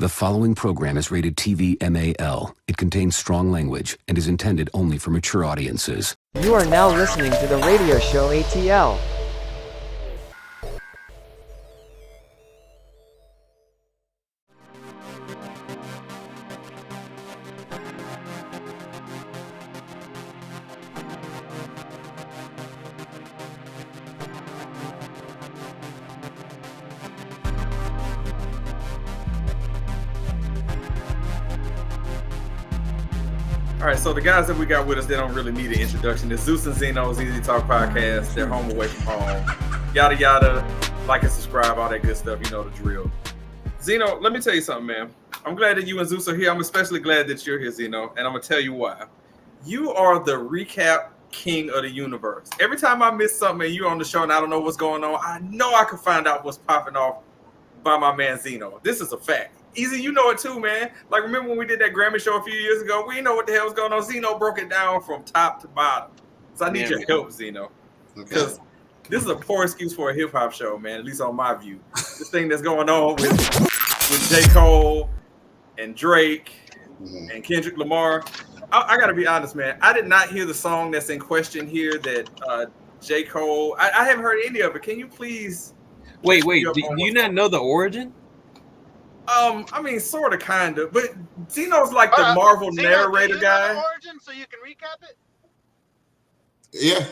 The following program is rated TV MAL. It contains strong language and is intended only for mature audiences. You are now listening to the radio show ATL. All right, so the guys that we got with us, they don't really need an introduction. It's Zeus and Zino's Easy Talk Podcast. They're home away from home. Yada, yada. Like and subscribe, all that good stuff. You know the drill. Zino, let me tell you something, man. I'm glad that you and Zeus are here. I'm especially glad that you're here, Zino. And I'm going to tell you why. You are the recap king of the universe. Every time I miss something and you're on the show and I don't know what's going on, I know I can find out what's popping off by my man Zino. This is a fact. Easy, you know it too, man. Like, remember when we did that Grammy show a few years ago? We didn't know what the hell was going on. Zino broke it down from top to bottom. So I need your help, Zino. Because this is a poor excuse for a hip-hop show, man, at least on my view. This thing that's going on with J. Cole and Drake and Kendrick Lamar. I got to be honest, man. I did not hear the song that's in question here that J. Cole... I haven't heard any of it. Can you please... Wait. Do you not know the origin? I mean, sort of, kind of, but Zino's like the Marvel Zino, narrator guy. Origin, so you can recap it. Yeah,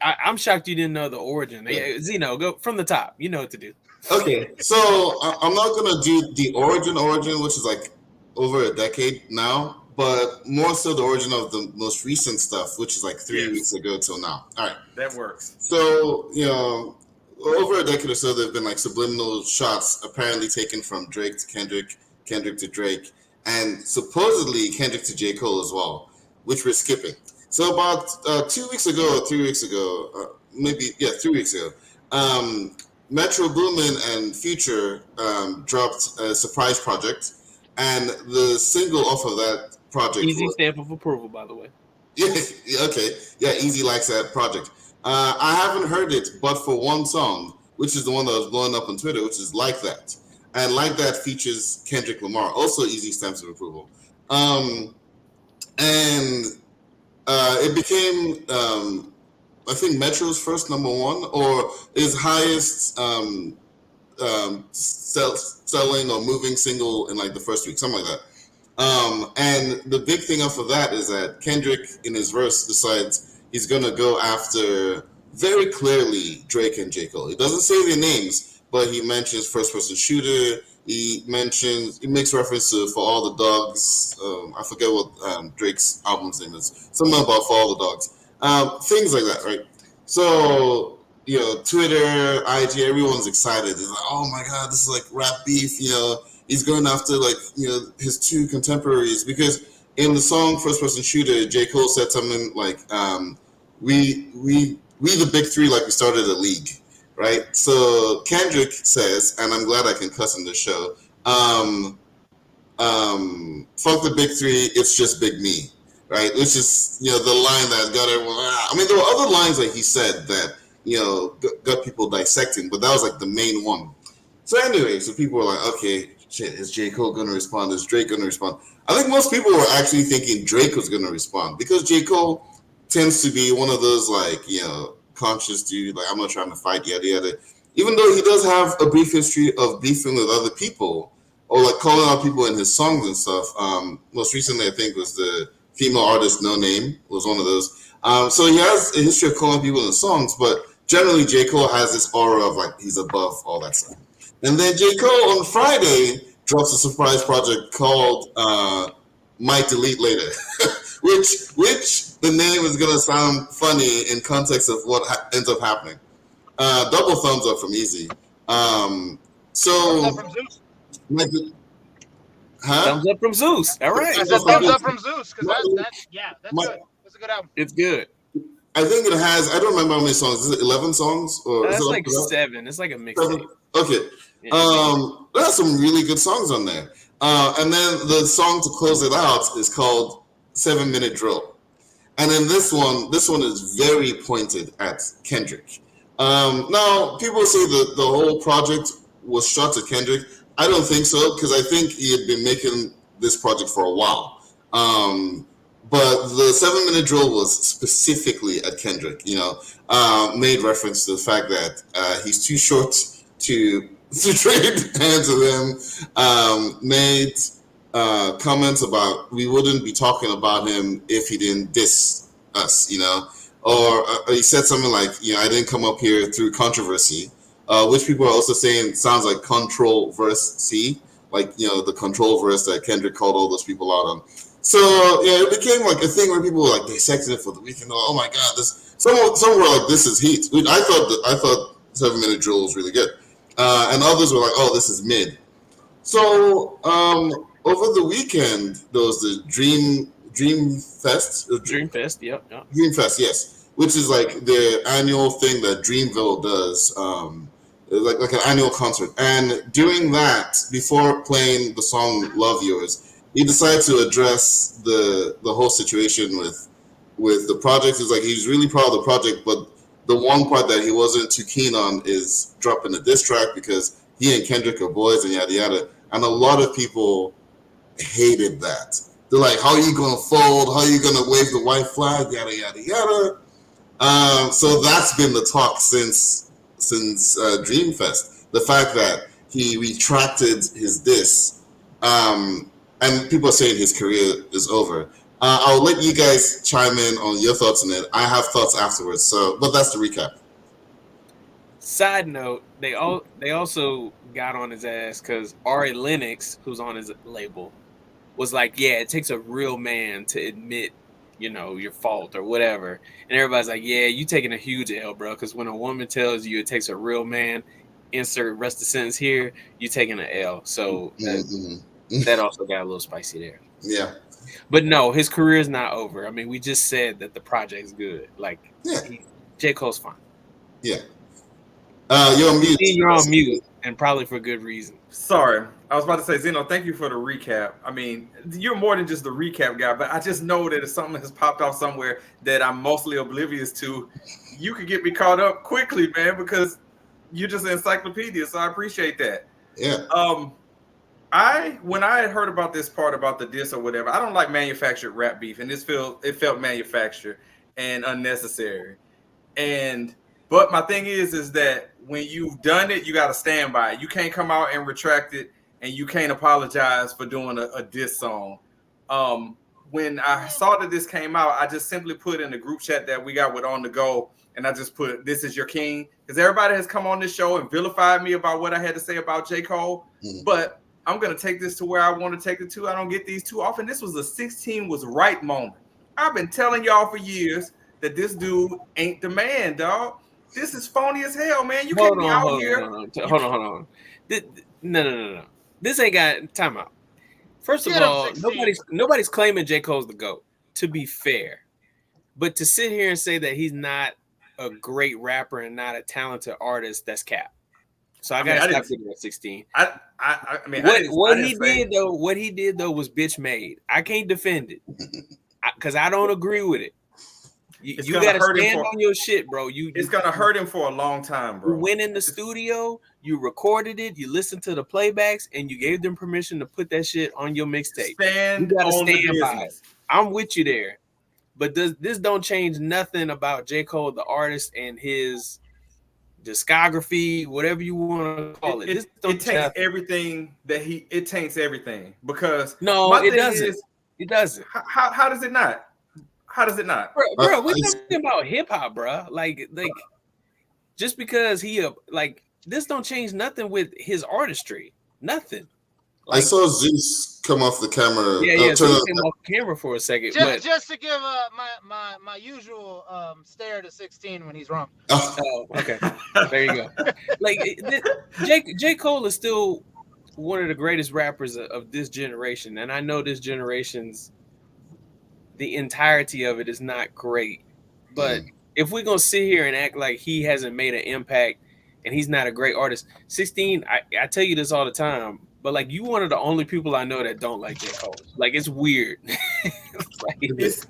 I'm shocked you didn't know the origin. Yeah, Zino, go from the top. You know what to do. Okay, so I'm not gonna do the origin, which is like over a decade now, but more so the origin of the most recent stuff, which is like 3 weeks ago till now. All right, that works. So over a decade or so, there have been like subliminal shots apparently taken from Drake to Kendrick, Kendrick to Drake, and supposedly Kendrick to J. Cole as well, which we're skipping. So about 2 weeks ago, or 3 weeks ago, 3 weeks ago, Metro Boomin and Future dropped a surprise project, and the single off of that project... Easy stamp of approval, by the way. Yeah, okay. Yeah, Easy likes that project. I haven't heard it, but for one song, which is the one that was blowing up on Twitter, which is Like That. And Like That features Kendrick Lamar, also Easy stamps of approval. And it became, I think, Metro's first number one, or his highest selling or moving single in like the first week, something like that. And the big thing off of that is that Kendrick, in his verse, decides he's going to go after very clearly Drake and J. Cole. He doesn't say their names, but he mentions first-person shooter. He makes reference to For All the Dogs. I forget what Drake's album's name is. Something about For All the Dogs. Things like that, right? So, Twitter, IG, everyone's excited. It's like, oh my God, this is like rap beef. He's going after his two contemporaries, because in the song First Person Shooter, J. Cole said something like, we the big three, like we started a league, right? So Kendrick says, and I'm glad I can cuss in this show, fuck the big three, it's just big me, right? Which is, the line that got everyone, I mean, there were other lines that he said that, got people dissecting, but that was like the main one. So anyway, so people were like, okay, shit, is J. Cole going to respond? Is Drake going to respond? I think most people were actually thinking Drake was going to respond, because J. Cole tends to be one of those, conscious dude, I'm not trying to fight, yada, yada. Even though he does have a brief history of beefing with other people, or calling out people in his songs and stuff. Most recently, I think, was the female artist No Name, was one of those. So he has a history of calling people in the songs, but generally J. Cole has this aura of, he's above all that stuff. And then J. Cole on Friday drops a surprise project called Might Delete Later, which the name is gonna sound funny in context of what ends up happening. Double thumbs up from Easy. Thumbs up from Zeus. Thumbs up from Zeus. All right. I said thumbs up from Zeus, because that's good. That's a good album. It's good. I think it has. I don't remember how many songs. Is it 11 songs? Or that's like 7. It's like a mixtape. Okay. Yeah. There's some really good songs on there. And then the song to close it out is called 7 Minute Drill. And then this one is very pointed at Kendrick. Now, people say that the whole project was shot to Kendrick. I don't think so, because I think he had been making this project for a while. But the 7-minute drill was specifically at Kendrick, made reference to the fact that he's too short to trade hands with him, made comments about we wouldn't be talking about him if he didn't diss us, or he said something like, I didn't come up here through controversy, which people are also saying sounds like control-verse-C, like, the control verse that Kendrick called all those people out on. So, it became like a thing where people were like dissecting it for the weekend. Oh my God, some were like, this is heat. I thought 7-minute drill was really good. And others were like, oh, this is mid. So, over the weekend, there was the Dream Fest. Yep. Dream Fest, yes, which is like the annual thing that Dreamville does, like an annual concert. And during that, before playing the song "Love Yours," he decided to address the whole situation with the project. He's like, he's really proud of the project, but the one part that he wasn't too keen on is dropping a diss track because he and Kendrick are boys and yada yada. And a lot of people hated that. They're like, how are you gonna fold? How are you gonna wave the white flag? Yada yada yada. So that's been the talk since Dreamfest. The fact that he retracted his diss, and people are saying his career is over. I'll let you guys chime in on your thoughts on it. I have thoughts afterwards. But that's the recap. Side note: they also got on his ass because Ari Lennox, who's on his label, was like, "Yeah, it takes a real man to admit, your fault or whatever." And everybody's like, "Yeah, you taking a huge L, bro." Because when a woman tells you it takes a real man, insert rest of the sentence here, you taking an L. So that also got a little spicy there. Yeah. But no, his career is not over. I mean, we just said that the project's good. Like, J. Cole's fine. Yeah. You're on mute. You're on mute, and probably for good reason. Sorry. I was about to say, Zeno, thank you for the recap. I mean, you're more than just the recap guy, but I just know that if something has popped off somewhere that I'm mostly oblivious to, you could get me caught up quickly, man, because you're just an encyclopedia, so I appreciate that. Yeah. When I had heard about this part about the diss or whatever, I don't like manufactured rap beef, and it felt manufactured and unnecessary. But my thing is that when you've done it, you got to stand by it. You can't come out and retract it, and you can't apologize for doing a diss song. When I saw that this came out, I just simply put in the group chat that we got with On The Go, and I just put, "This is your king," because everybody has come on this show and vilified me about what I had to say about J. Cole, but I'm going to take this to where I want to take it to. I don't get these too often. This was a 16 was right moment. I've been telling y'all for years that this dude ain't the man, dog. This is phony as hell, man. You can't be out here. Hold on. No. This ain't got time out. First of all, nobody's claiming J. Cole's the GOAT, to be fair. But to sit here and say that he's not a great rapper and not a talented artist, that's cap. So I gotta stop giving that 16. What he did though was bitch made. I can't defend it because I don't agree with it. You gotta stand on your shit, bro. It's gonna hurt him for a long time, bro. You went in the studio, you recorded it, you listened to the playbacks, and you gave them permission to put that shit on your mixtape. You gotta stand by it. I'm with you there, but this don't change nothing about J. Cole, the artist, and his discography, whatever you want to call it. It taints everything it taints everything because it doesn't. It doesn't. How does it not? How does it not, bro? We're talking about hip hop, bro. Like just because this don't change nothing with his artistry. Nothing. I saw Zeus come off the camera. Yeah. So he came off the camera for a second. Just to give my usual stare to 16 when he's wrong. Oh, okay. There you go. J. Cole is still one of the greatest rappers of this generation, and I know this generation's the entirety of it is not great. But if we're gonna sit here and act like he hasn't made an impact and he's not a great artist, 16, I tell you this all the time. But you one of the only people I know that don't like J. Cole. It's weird. It's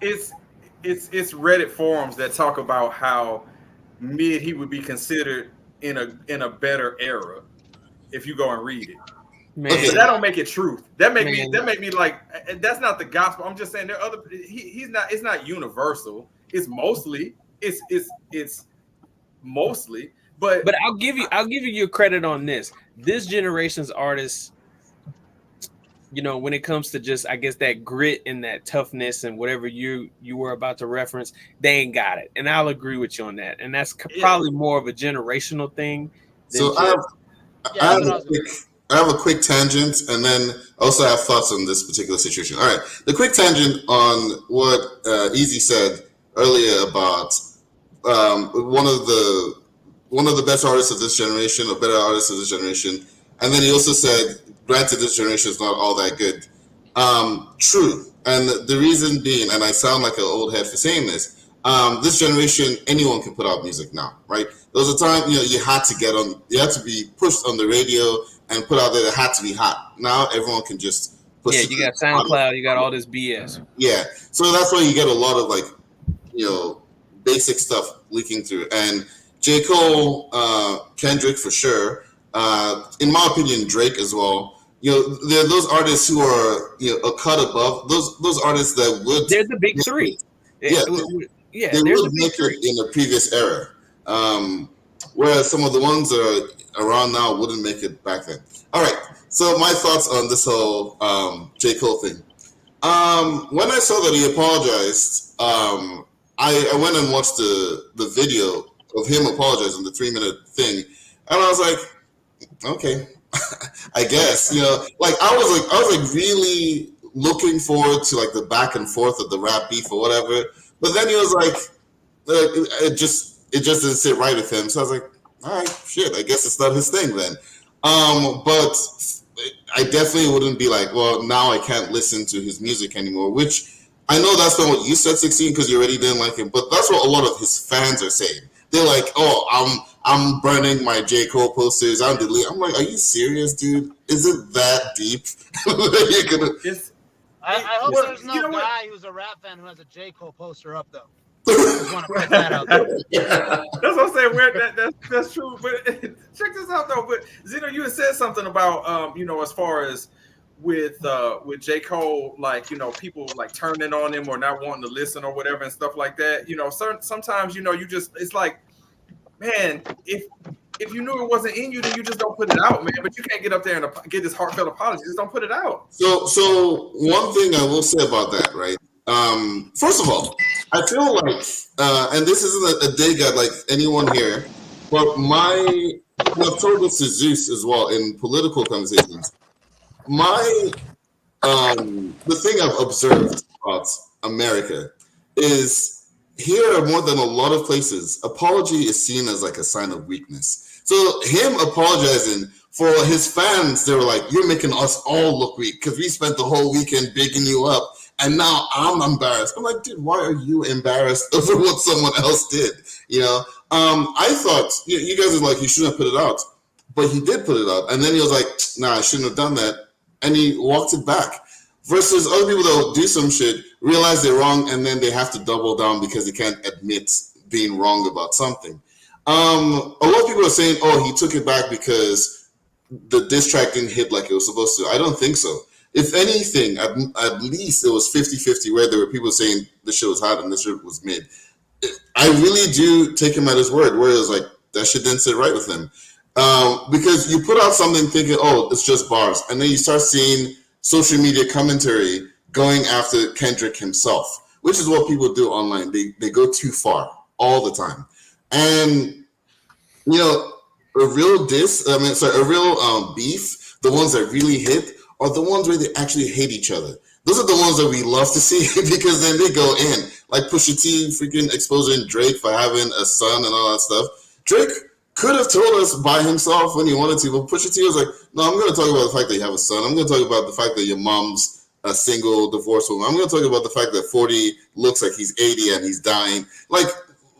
Reddit forums that talk about how mid he would be considered in a better era if you go and read it. Man, Okay. But that don't make it truth. That make Man. me like that's not the gospel. I'm just saying there are other. He's not. It's not universal. It's mostly. It's mostly. But I'll give you your credit on this. This generation's artists, when it comes to just, I guess, that grit and that toughness and whatever you were about to reference, they ain't got it. And I'll agree with you on that. And that's probably more of a generational thing. So Yeah, I have a quick tangent, and then also have thoughts on this particular situation. All right, the quick tangent on what Easy said earlier about one of the best artists of this generation, or better artists of this generation, and then he also said, granted, this generation is not all that good. True, and the reason being, and I sound like an old head for saying this, this generation, anyone can put out music now, right? There was a time, you had to be pushed on the radio and put out there. It had to be hot. Now everyone can just push. Yeah, you got SoundCloud, you got all this BS. Yeah, so that's why you get a lot of basic stuff leaking through. And J. Cole, Kendrick for sure. In my opinion, Drake as well. There are those artists who are a cut above. Those artists that would. They're the big three. Yeah, they would make it in the previous era. Whereas some of the ones that are around now wouldn't make it back then. All right, so my thoughts on this whole J. Cole thing. When I saw that he apologized, I went and watched the video of him apologizing, the 3-minute thing, and I was like, okay, I guess, I was really looking forward to the back and forth of the rap beef or whatever, but then he was like, it just didn't sit right with him, so I was like, all right, shit, I guess it's not his thing then. But I definitely wouldn't be like, well, now I can't listen to his music anymore, which I know that's not what you said, 16, because you already didn't like him, but that's what a lot of his fans are saying. They're like, oh, I'm burning my J. Cole posters, I'm deleting. I'm like, are you serious, dude? Is it that deep? I hope there's no guy who's a rap fan who has a J. Cole poster up, though. I just want to put that out there. That's what I'm saying. That's true. But check this out, though. But Zino, you had said something about, as far as with J. Cole, people turning on him or not wanting to listen or whatever and stuff like that. Sometimes you just, it's like, man, if you knew it wasn't in you, then you just don't put it out, man. But you can't get up there and get this heartfelt apology. Just don't put it out. So one thing I will say about that, right? First of all, I feel like, and this isn't a dig at anyone here, but I've told this to Zeus as well in political conversations. The thing I've observed about America is here more than a lot of places, apology is seen as a sign of weakness. So him apologizing, for his fans, they were like, you're making us all look weak because we spent the whole weekend bigging you up. And now I'm embarrassed. I'm like, dude, why are you embarrassed over what someone else did? I thought you guys are like, you shouldn't have put it out, but he did put it out. And then he was like, nah, I shouldn't have done that. And he walked it back. Versus other people that will do some shit, realize they're wrong, and then they have to double down because they can't admit being wrong about something. A lot of people are saying, oh, he took it back because the diss track didn't hit like it was supposed to. I don't think so. If anything, at least it was 50-50 where there were people saying this shit was hot and this shit was mid. I really do take him at his word, where it was like, that shit didn't sit right with him. Because you put out something thinking, oh, it's just bars. And then you start seeing social media commentary going after Kendrick himself, which is what people do online. They go too far all the time. And, a real beef, the ones that really hit, are the ones where they actually hate each other. Those are the ones that we love to see because then they go in. Like Pusha T freaking exposing Drake for having a son and all that stuff. Drake could have told us by himself when he wanted to, but Pusha T was like, no, I'm going to talk about the fact that you have a son. I'm going to talk about the fact that your mom's a single divorced woman. I'm going to talk about the fact that 40 looks like he's 80 and he's dying. Like,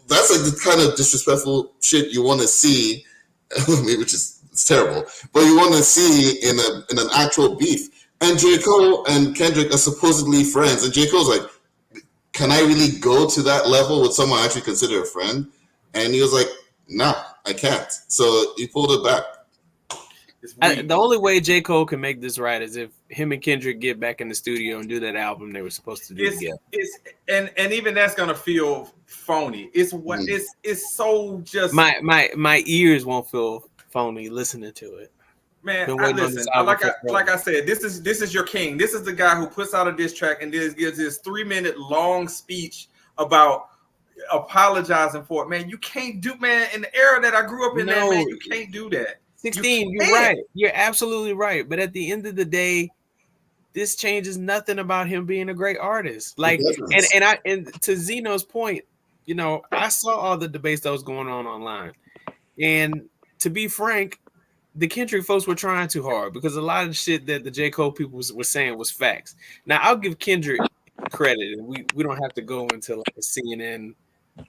that's the kind of disrespectful shit you want to see, which is it's terrible, but you want to see in an actual beef. And J. Cole and Kendrick are supposedly friends, and J. Cole's like, can I really go to that level with someone I actually consider a friend? And he was like, nah, I can't. So he pulled it back. It's weak. The only way J. Cole can make this right is if him and Kendrick get back in the studio and do that album they were supposed to do together. And even that's gonna feel phony. It's what it's so just my ears won't feel phony listening to it. Man, like I said, this is your king. This is the guy who puts out a diss track and gives this 3-minute long speech about apologizing for it. Man, you can't do, man, in the era that I grew up in, man, you can't do that. 16, you're right. You're absolutely right. But at the end of the day, this changes nothing about him being a great artist. Like, and to Zeno's point, you know, I saw all the debates that was going on online, and to be frank, the Kendrick folks were trying too hard because a lot of the shit that the J. Cole people were saying was facts. Now, I'll give Kendrick credit, and we don't have to go into like a CNN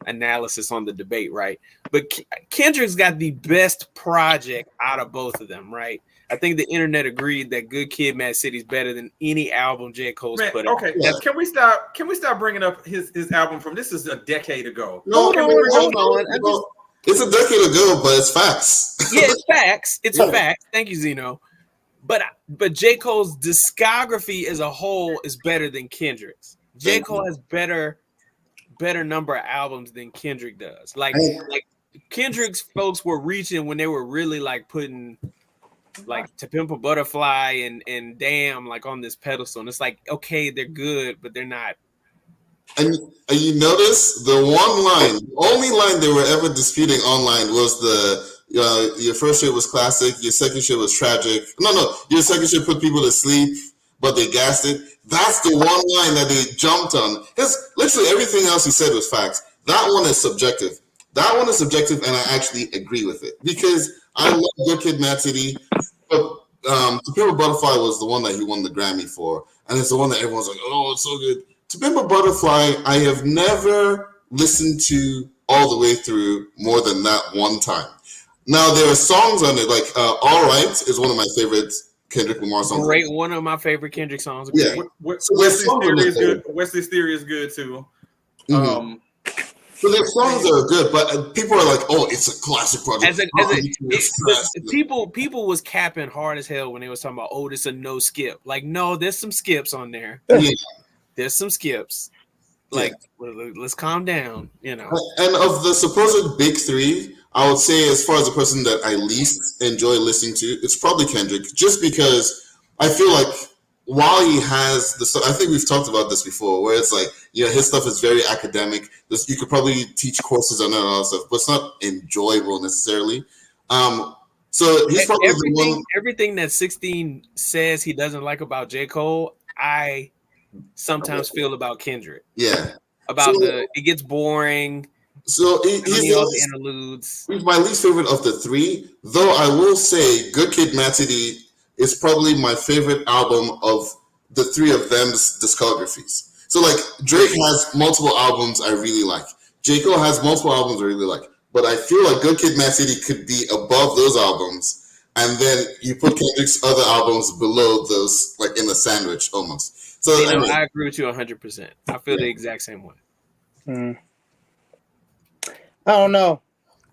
analysis on the debate, right? But Kendrick's got the best project out of both of them, right? I think the internet agreed that Good Kid, Mad City is better than any album J. Cole's put out. Okay, can we stop bringing up his album from this is a decade ago? Hold on. It's a decade ago, but it's facts. Yeah, it's facts. It's facts. Thank you, Zeno. But J. Cole's discography as a whole is better than Kendrick's. J. Cole has better number of albums than Kendrick does. Like Kendrick's folks were reaching when they were really like putting like To Pimp a Butterfly and Damn like on this pedestal. And it's like, okay, they're good, but they're not. And you notice the only line they were ever disputing online was your first shit was classic, your second shit was tragic. No, your second shit put people to sleep, but they gassed it. That's the one line that they jumped on. Because literally everything else he said was facts. That one is subjective. And I actually agree with it. Because I love Good Kid, Mad City, but To Pimp a Butterfly was the one that he won the Grammy for. And it's the one that everyone's like, oh, it's so good. To Pimp a Butterfly, I have never listened to all the way through more than that one time. Now, there are songs on it, like All Right is one of my favorite Kendrick Lamar songs. Great, one of my favorite Kendrick songs. Yeah. Wesley's Theory is good. Wesley's Theory is good, too. Mm-hmm. So their songs are good, but people are like, "Oh, it's a classic project." People was capping hard as hell when they was talking about, "Oh, this a no skip." Like, no, there's some skips on there. Yeah. There's some skips. Like, let's calm down, you know. And of the supposed big three, I would say, as far as the person that I least enjoy listening to, it's probably Kendrick, just because I feel like while he has the stuff, I think we've talked about this before, where it's like, his stuff is very academic. You could probably teach courses on that and all that stuff, but it's not enjoyable necessarily. So he's probably the one. Everything that 16 says he doesn't like about J. Cole, I sometimes feel about Kendrick. Yeah. It gets boring. So he's all the interludes. He's my least favorite of the three, though I will say Good Kid, Mad City is probably my favorite album of the three of them's discographies. So like Drake has multiple albums I really like. J. Cole has multiple albums I really like. But I feel like Good Kid, Mad City could be above those albums. And then you put Kendrick's other albums below those, like in a sandwich almost. So I agree with you 100%. I feel the exact same way. I don't know.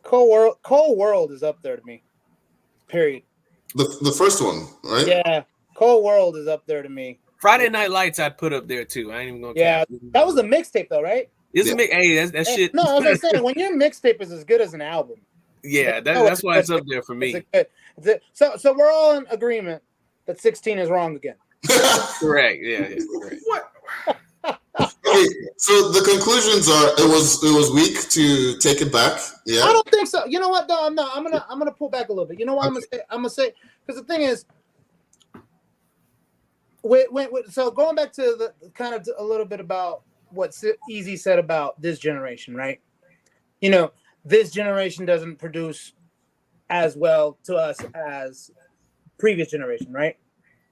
Cold World is up there to me. Period. The first one, right? Yeah. Cold World is up there to me. Friday Night Lights I'd put up there too. I ain't even gonna cap. That was a mixtape though, right? Hey, that shit. No, I was gonna say when your mixtape is as good as an album. Yeah, that's why it's up there for me. So we're all in agreement that 16 is wrong again. Correct. Yeah. Correct. What? Okay, so the conclusions are it was weak to take it back. Yeah, I don't think so. You know what? No, I'm not. I'm gonna pull back a little bit. You know what I'm gonna say because the thing is, so going back to the kind of a little bit about what Easy said about this generation, right? This generation doesn't produce as well to us as previous generation, right?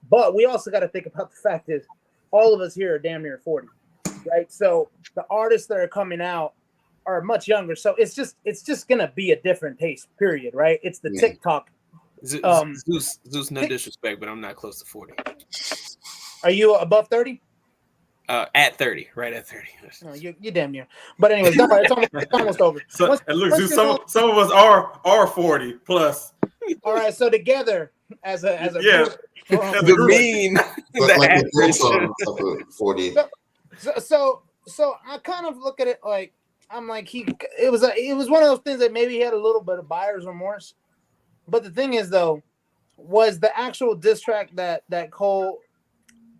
But we also got to think about the fact is all of us here are damn near 40, right? So the artists that are coming out are much younger. So it's just gonna be a different taste, period, right? It's the TikTok. Zeus, no disrespect, but I'm not close to 40. Are you above 30? At 30, right at 30. No, you're damn near. But anyways, it's almost over. So, and look, Zeus, some of us are 40 plus. All right, so together as a Yeah. group. The mean, But like the average. Voltron stuff at 40. So I kind of look at it like I'm like it was one of those things that maybe he had a little bit of buyer's remorse. But the thing is though, was the actual diss track that Cole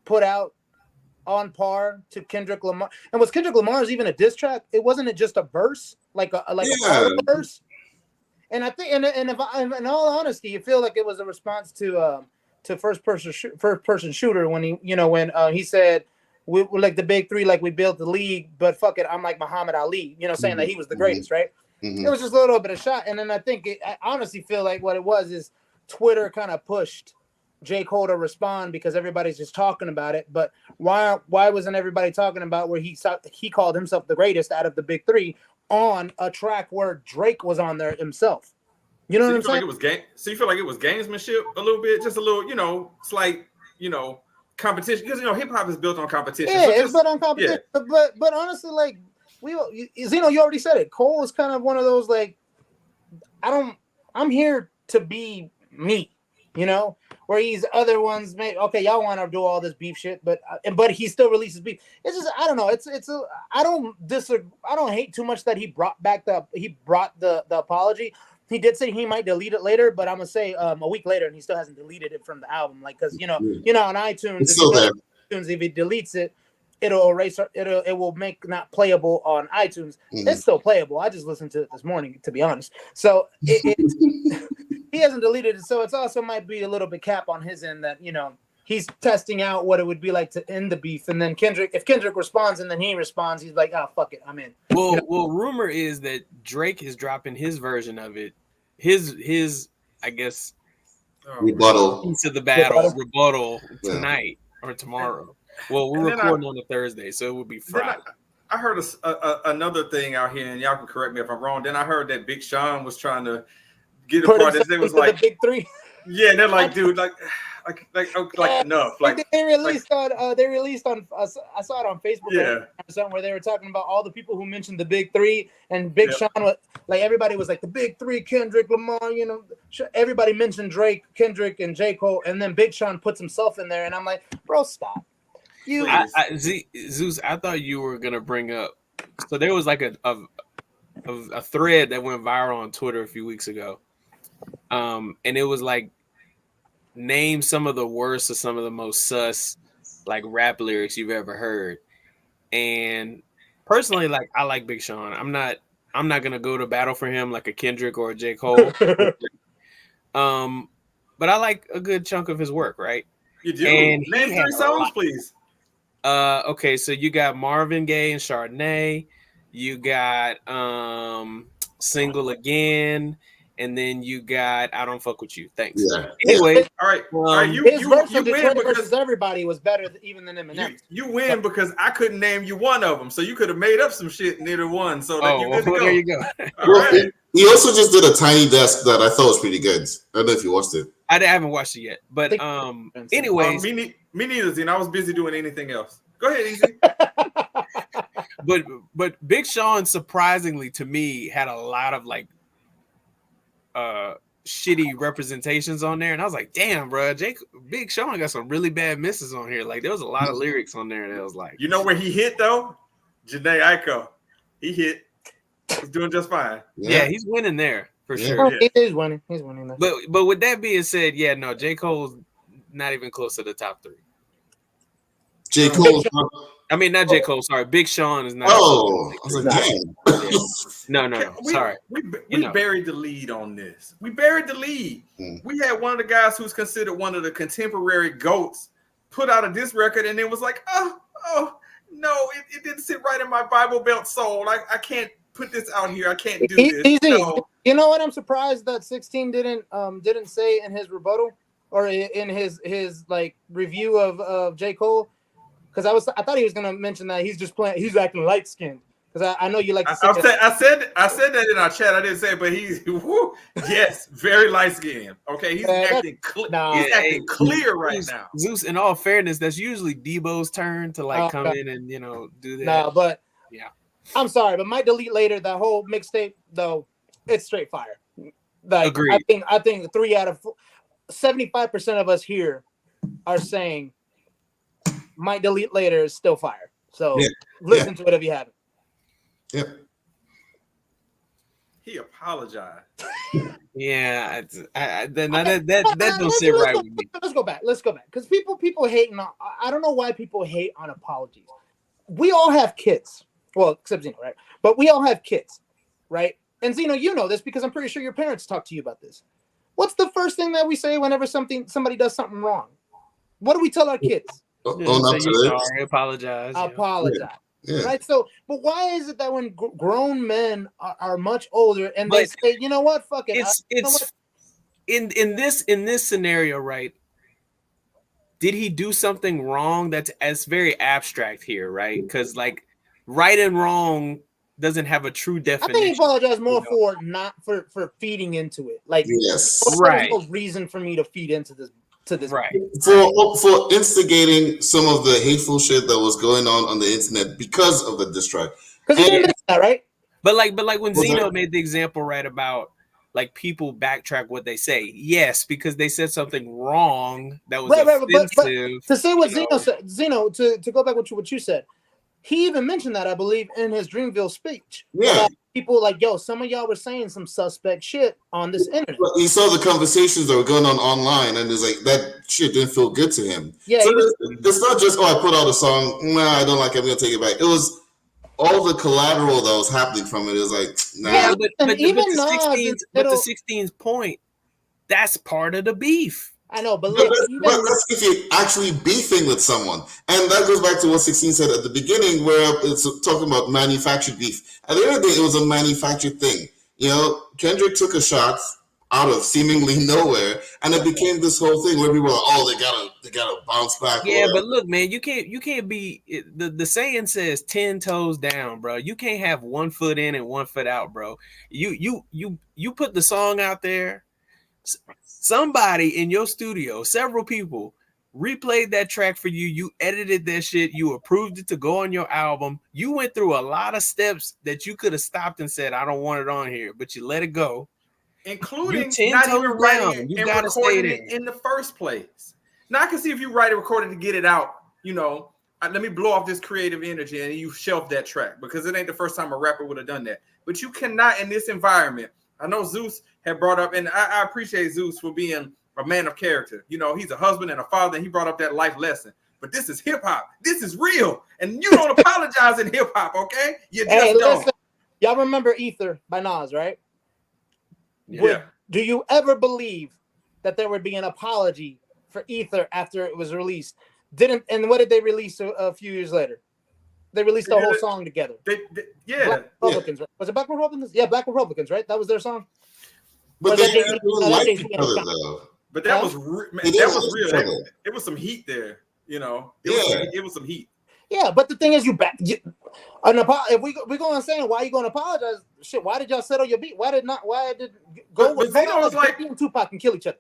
put out on par to Kendrick Lamar? And was Kendrick Lamar's even a diss track? It wasn't just a verse, like a power verse. And I think, and if in all honesty, you feel like it was a response to first person shooter when he said we're like the big three, like we built the league, but fuck it, I'm like Muhammad Ali, saying that he was the greatest, right? Mm-hmm. It was just a little bit of shot, and then I think I honestly feel like what it was is Twitter kind of pushed J. Cole to respond because everybody's just talking about it. But why wasn't everybody talking about where he called himself the greatest out of the big three on a track where Drake was on there himself? You know what I'm saying? So you feel like it was gamesmanship a little bit, just a little, slight, competition, because hip hop is built on competition. Yeah, it's built on competition. Yeah. But honestly, like Zino, you already said it. Cole is kind of one of those like, I'm here to be me, where he's other ones okay, y'all want to do all this beef shit, but he still releases beef. It's just I don't know. I don't disagree. I don't hate too much that he brought the apology. He did say he might delete it later, but I'm gonna say a week later, and he still hasn't deleted it from the album. Like, because on iTunes, if he deletes it, it'll erase it will make not playable on iTunes. It's still playable. I just listened to it this morning, to be honest. So he hasn't deleted it, so it's also might be a little bit cap on his end that he's testing out what it would be like to end the beef. And then if Kendrick responds and then he responds, he's like, fuck it, I'm in. Well, rumor is that Drake is dropping his version of it. His I guess rebuttal piece of the rebuttal tonight or tomorrow. Well, we're recording on a Thursday, so it would be Friday. I heard another thing out here, and y'all can correct me if I'm wrong. Then I heard that Big Sean was trying to get a part of this. They was like the big three. Yeah, they're like, dude, like enough. Like they released on. I saw it on Facebook. Yeah, something where they were talking about all the people who mentioned the big three, and Big Sean was like, everybody was like the big three: Kendrick Lamar. Everybody mentioned Drake, Kendrick, and J. Cole, and then Big Sean puts himself in there, and I'm like, bro, stop. Zeus, I thought you were gonna bring up. So there was like a thread that went viral on Twitter a few weeks ago, and it was like, name some of the worst or some of the most sus like rap lyrics you've ever heard. And personally, like, I like Big Sean. I'm not gonna go to battle for him like a Kendrick or a J. Cole. But I like a good chunk of his work, right? You do. And name 3 songs, please. Okay, so you got Marvin Gaye and Chardonnay, you got Single Again, and then you got I Don't Fuck With You. Thanks. Yeah. Anyway, all right. You win because everybody was better even than Eminem. You win because I couldn't name you one of them, so you could have made up some shit and neither one. So there you go. Right. He also just did a Tiny Desk that I thought was pretty good. I don't know if you watched it. I haven't watched it yet, but anyways, me neither. Zine. I was busy doing anything else. Go ahead, Easy. But Big Sean, surprisingly to me, had a lot of like shitty representations on there, and I was like, damn, bro, Big Sean got some really bad misses on here. Like, there was a lot of lyrics on there that was like, you know where he hit though? Jhené Aiko. He hit. He's doing just fine. Yeah, he's winning there for sure. Yeah. He's winning there. But with that being said, no, J. Cole's not even close to the top 3. J. Cole. I mean, not J. Cole. Sorry, Big Sean is not. Oh, I was like, damn. No. Sorry. We buried the lead on this. We buried the lead. We had one of the guys who's considered one of the contemporary GOATs put out a diss record, and it was like, oh no, it didn't sit right in my Bible Belt soul. I can't put this out here. I can't do this. Easy. No. You know what? I'm surprised that 16 didn't say in his rebuttal or in his like review of J. Cole. Because I thought he was gonna mention that he's acting light skinned. Because I know you like to say I said that in our chat. I didn't say it, but he's yes, very light skinned. Okay, he's acting clear right now. Zeus, in all fairness, that's usually Debo's turn to like come in and do that. No, but I'm sorry, but might delete later. That whole mixtape though, it's straight fire. Like, agreed. I think 3 out of 4. 75% of us here are saying Might Delete Later is still fire. So listen to it if you haven't. Yeah. He apologized. Yeah, that don't sit right with me. Let's go back. Because people hate. I don't know why people hate on apologies. We all have kids. Well, except Zino, right? But we all have kids, right? And Zino, you know this because I'm pretty sure your parents talk to you about this. What's the first thing that we say whenever somebody does something wrong? What do we tell our kids? Sorry, apologize. Apologize. Yeah. Right. So, but why is it that when grown men are much older and they say, you know what, fuck it, it's in this scenario, right? Did he do something wrong? That's very abstract here, right? Because like right and wrong doesn't have a true definition. I think he apologized more for not for feeding into it. Like, right? There's no reason for me to feed into this. Right. For instigating some of the hateful shit that was going on the internet because of the diss track. Because he didn't miss that, right? But like when Zino made the example right about like people backtrack what they say. Yes, because they said something wrong that was offensive. But to say what Zino said, Zino, to go back to what you said, he even mentioned that, I believe, in his Dreamville speech. Yeah. People like, yo, some of y'all were saying some suspect shit on this internet. He saw the conversations that were going on online, and it's like that shit didn't feel good to him. Yeah, so it's not just I put out a song, I don't like it, I'm gonna take it back. It was all the collateral that was happening from it. It was like, nah. Yeah, but the 16's point, that's part of the beef. I know, but that's if you're actually beefing with someone. And that goes back to what 16 said at the beginning, where it's talking about manufactured beef. At the end of the day, it was a manufactured thing. You know, Kendrick took a shot out of seemingly nowhere, and it became this whole thing where people are, they gotta bounce back. Yeah, but look, man, you can't be the saying says 10 toes down, bro. You can't have 1 foot in and 1 foot out, bro. You put the song out there. Somebody in your studio, several people replayed that track for you. You edited that shit. You approved it to go on your album. You went through a lot of steps that you could have stopped and said, I don't want it on here, but you let it go. Including not even writing and recording it in the first place. Now I can see if you write a recording to get it out, let me blow off this creative energy and you shelf that track because it ain't the first time a rapper would have done that. But you cannot in this environment. I know Zeus had brought up, and I appreciate Zeus for being a man of character. He's a husband and a father, and he brought up that life lesson. But this is hip hop. This is real. And you don't apologize in hip hop, okay? You just don't. Listen, y'all remember Ether by Nas, right? Yeah. Do you ever believe that there would be an apology for Ether after it was released? And what did they release a few years later? They released the whole song together. Black Republicans. Right? Was it Black Republicans? Yeah, Black Republicans, right? That was their song. But that was real. It was some heat there, It was some heat. Yeah, but the thing is, if we're going saying why you going to apologize, shit, why did y'all settle your beat? Why did go with Zino was like and Tupac and kill each other?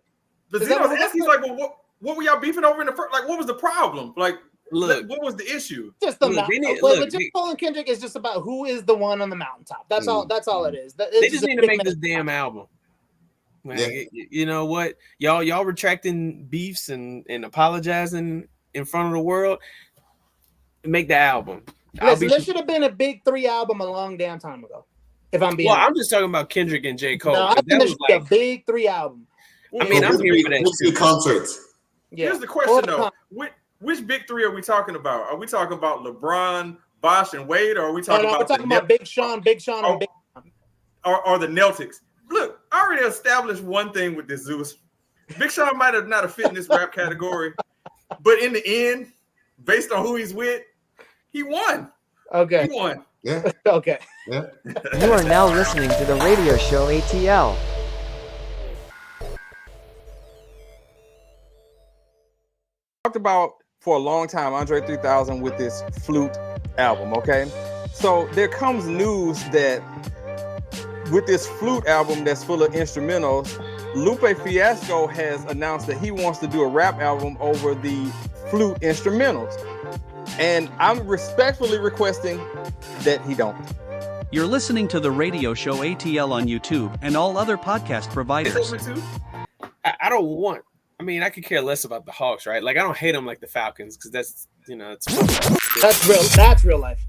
But Zino was asking, like, well, what were y'all beefing over in the first? Like, what was the problem? Like, look, what was the issue? Just the mountain. Just Cole and Kendrick is just about who is the one on the mountaintop. That's all. That's all it is. They just need to make this damn album. Man, you know what? Y'all retracting beefs and apologizing in front of the world. Make the album. Listen, there should have been a Big 3 album a long damn time ago. If I'm being honest. I'm just talking about Kendrick and J. Cole. No, I think there should be a Big 3 album. I mean, I'm here for that concert. Yeah. Here's the question though: which Big 3 are we talking about? Are we talking about LeBron, Bosh, and Wade, or are we talking about? We're talking about Big Sean, and Big Sean, or the Celtics? Look, I already established one thing with this Zeus. Big Sean might have not fit in this rap category, but in the end, based on who he's with, he won. Okay. He won. Yeah. Okay. Yeah. You are now listening to the radio show ATL. Talked about for a long time Andre 3000 with this Flute album, okay? So there comes news that with this Flute album that's full of instrumentals, Lupe Fiasco has announced that he wants to do a rap album over the Flute instrumentals. And I'm respectfully requesting that he don't. You're listening to the radio show ATL on YouTube and all other podcast providers. I don't want I mean, I could care less about the Hawks, right? Like, I don't hate them like the Falcons because that's, it's that's real life.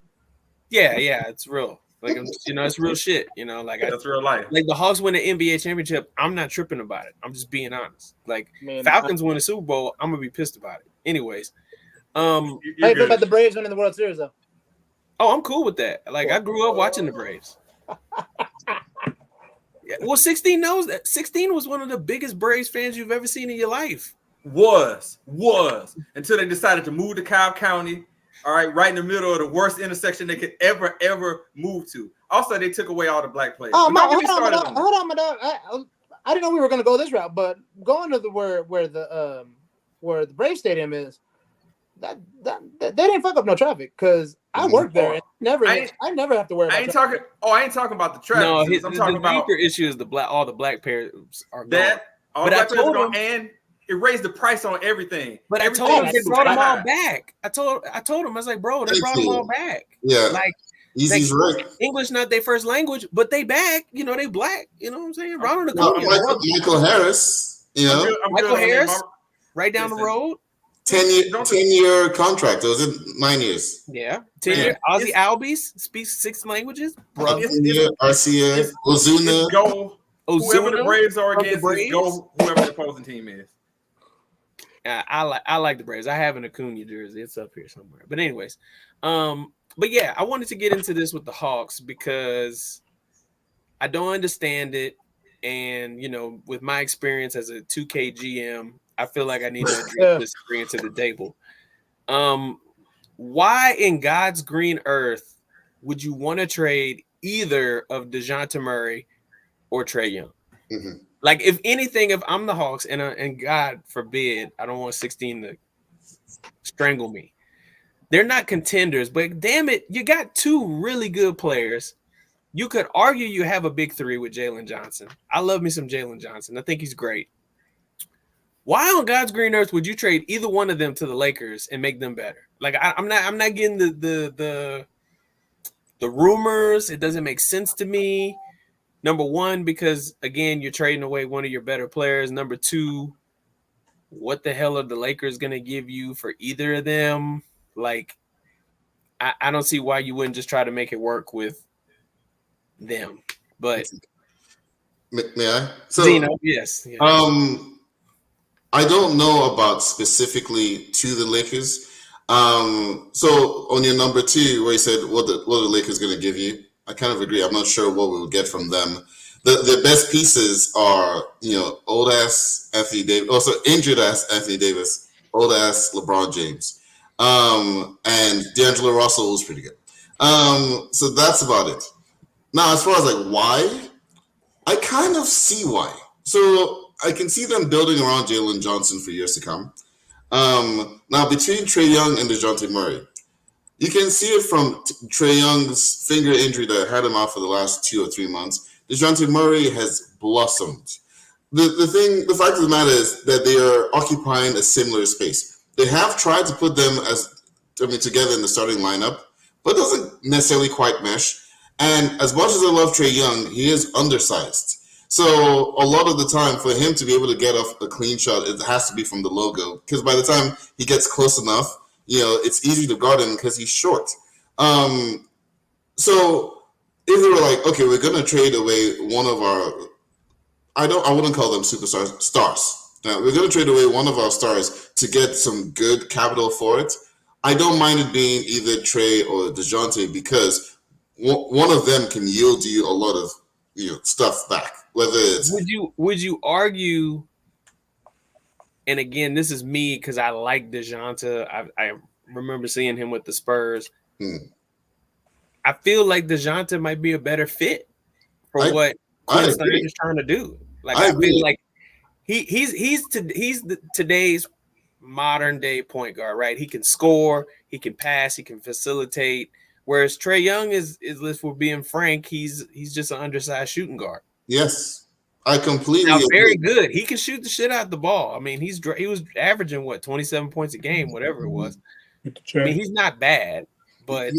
Yeah, it's real. Like, it's real shit. Like That's real life. Like the Hawks win the NBA championship, I'm not tripping about it. I'm just being honest. Like Falcons win the Super Bowl, I'm gonna be pissed about it. Anyways, how you feel about the Braves winning the World Series though? Oh, I'm cool with that. Like I grew up watching the Braves. Well, 16 knows that 16 was one of the biggest Braves fans you've ever seen in your life. Was until they decided to move to Cobb County. All right in the middle of the worst intersection they could ever move to. Also, they took away all the black players. Oh, hold on, my dog. I didn't know we were going to go this route, but going to where the Brave Stadium is, that they didn't fuck up no traffic because I worked there. And I never have to worry about. I ain't talking about the traffic. No, I'm talking about the issue is all the black players are gone. All the black players are gone, and it raised the price on everything. But I told him they brought them all back. I told him I was like, bro, they brought them all back. Yeah, like Easy's right. English not their first language, but they back. They black. You know what I'm saying? Michael Harris. Michael Harris, right down the road. 10-year contract. Was it 9 years? Yeah, 10 years. Ozzy Albies speaks 6 languages. Arcia, Ozuna. Whoever the Braves are against, go whoever the opposing team is. I like the Braves. I have an Acuna jersey. It's up here somewhere. But anyways, but yeah, I wanted to get into this with the Hawks because I don't understand it. And, with my experience as a 2K GM, I feel like I need to address this experience to the table. Why in God's green earth would you want to trade either of DeJounte Murray or Trae Young? Mm-hmm. Like, if anything, if I'm the Hawks, and God forbid, I don't want 16 to strangle me. They're not contenders, but damn it, you got 2 really good players. You could argue you have a big 3 with Jalen Johnson. I love me some Jalen Johnson. I think he's great. Why on God's green earth would you trade either one of them to the Lakers and make them better? Like, I'm not getting the rumors. It doesn't make sense to me. Number one, because again, you're trading away one of your better players. Number two, what the hell are the Lakers going to give you for either of them? Like, I don't see why you wouldn't just try to make it work with them. But may I? So, Zino, yes. I don't know about specifically to the Lakers. So on your number 2, where you said what the Lakers going to give you, I kind of agree. I'm not sure what we would get from them. The best pieces are, old ass Anthony Davis, also injured ass Anthony Davis, old ass LeBron James, and D'Angelo Russell was pretty good. So that's about it. Now, as far as like why, I kind of see why. So I can see them building around Jalen Johnson for years to come. Now, between Trae Young and DeJounte Murray, you can see it from Trae Young's finger injury that had him out for the last 2 or 3 months. DeJounte Murray has blossomed. The fact of the matter is that they are occupying a similar space. They have tried to put them together in the starting lineup, but it doesn't necessarily quite mesh. And as much as I love Trae Young, he is undersized. So a lot of the time, for him to be able to get off a clean shot, it has to be from the logo. Because by the time he gets close enough, it's easy to guard him because he's short. So if they were like, okay, we're going to trade away one of our, I wouldn't call them superstars, stars. Now, we're going to trade away one of our stars to get some good capital for it. I don't mind it being either Trae or DeJounte because one of them can yield you a lot of stuff back. Whether it's would you argue? And again, this is me because I like DeJounte. I remember seeing him with the Spurs. I feel like DeJounte might be a better fit for what Quinn Snyder is trying to do. Like I feel like he's today's modern day point guard, right? He can score, he can pass, he can facilitate. Whereas Trae Young is if we're being frank, he's just an undersized shooting guard. Yes, I completely agree. Very good. He can shoot the shit out the ball. I mean, he was averaging 27 points a game, whatever it was. I mean, he's not bad, but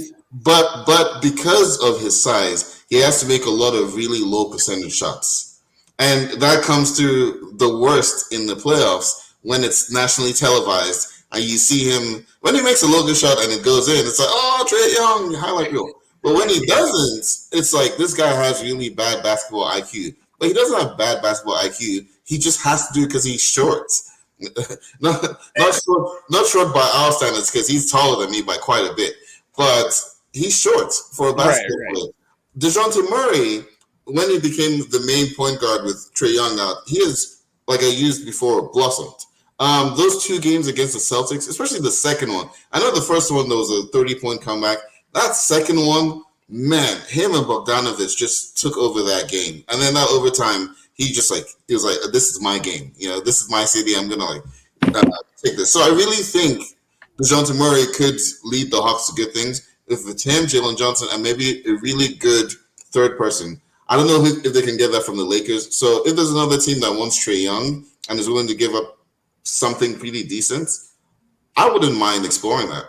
because of his size, he has to make a lot of really low percentage shots, and that comes through the worst in the playoffs when it's nationally televised and you see him when he makes a logo shot and it goes in, it's like, oh, Trae Young, highlight reel. But when he doesn't, it's like this guy has really bad basketball IQ. But he doesn't have bad basketball IQ. He just has to do it because he's short. not short by our standards, because he's taller than me by quite a bit. But he's short for a basketball player. DeJounte Murray, when he became the main point guard with Trae Young out, he is, like I used before, blossomed. Those 2 games against the Celtics, especially the second one. I know the first one, there was a 30-point comeback. That second one, man, him and Bogdanović just took over that game. And then that overtime, he was like, this is my game. This is my city. I'm going to take this. So I really think DeJounte Murray could lead the Hawks to good things. If it's him, Jalen Johnson, and maybe a really good third person. I don't know if they can get that from the Lakers. So if there's another team that wants Trae Young and is willing to give up something pretty decent, I wouldn't mind exploring that.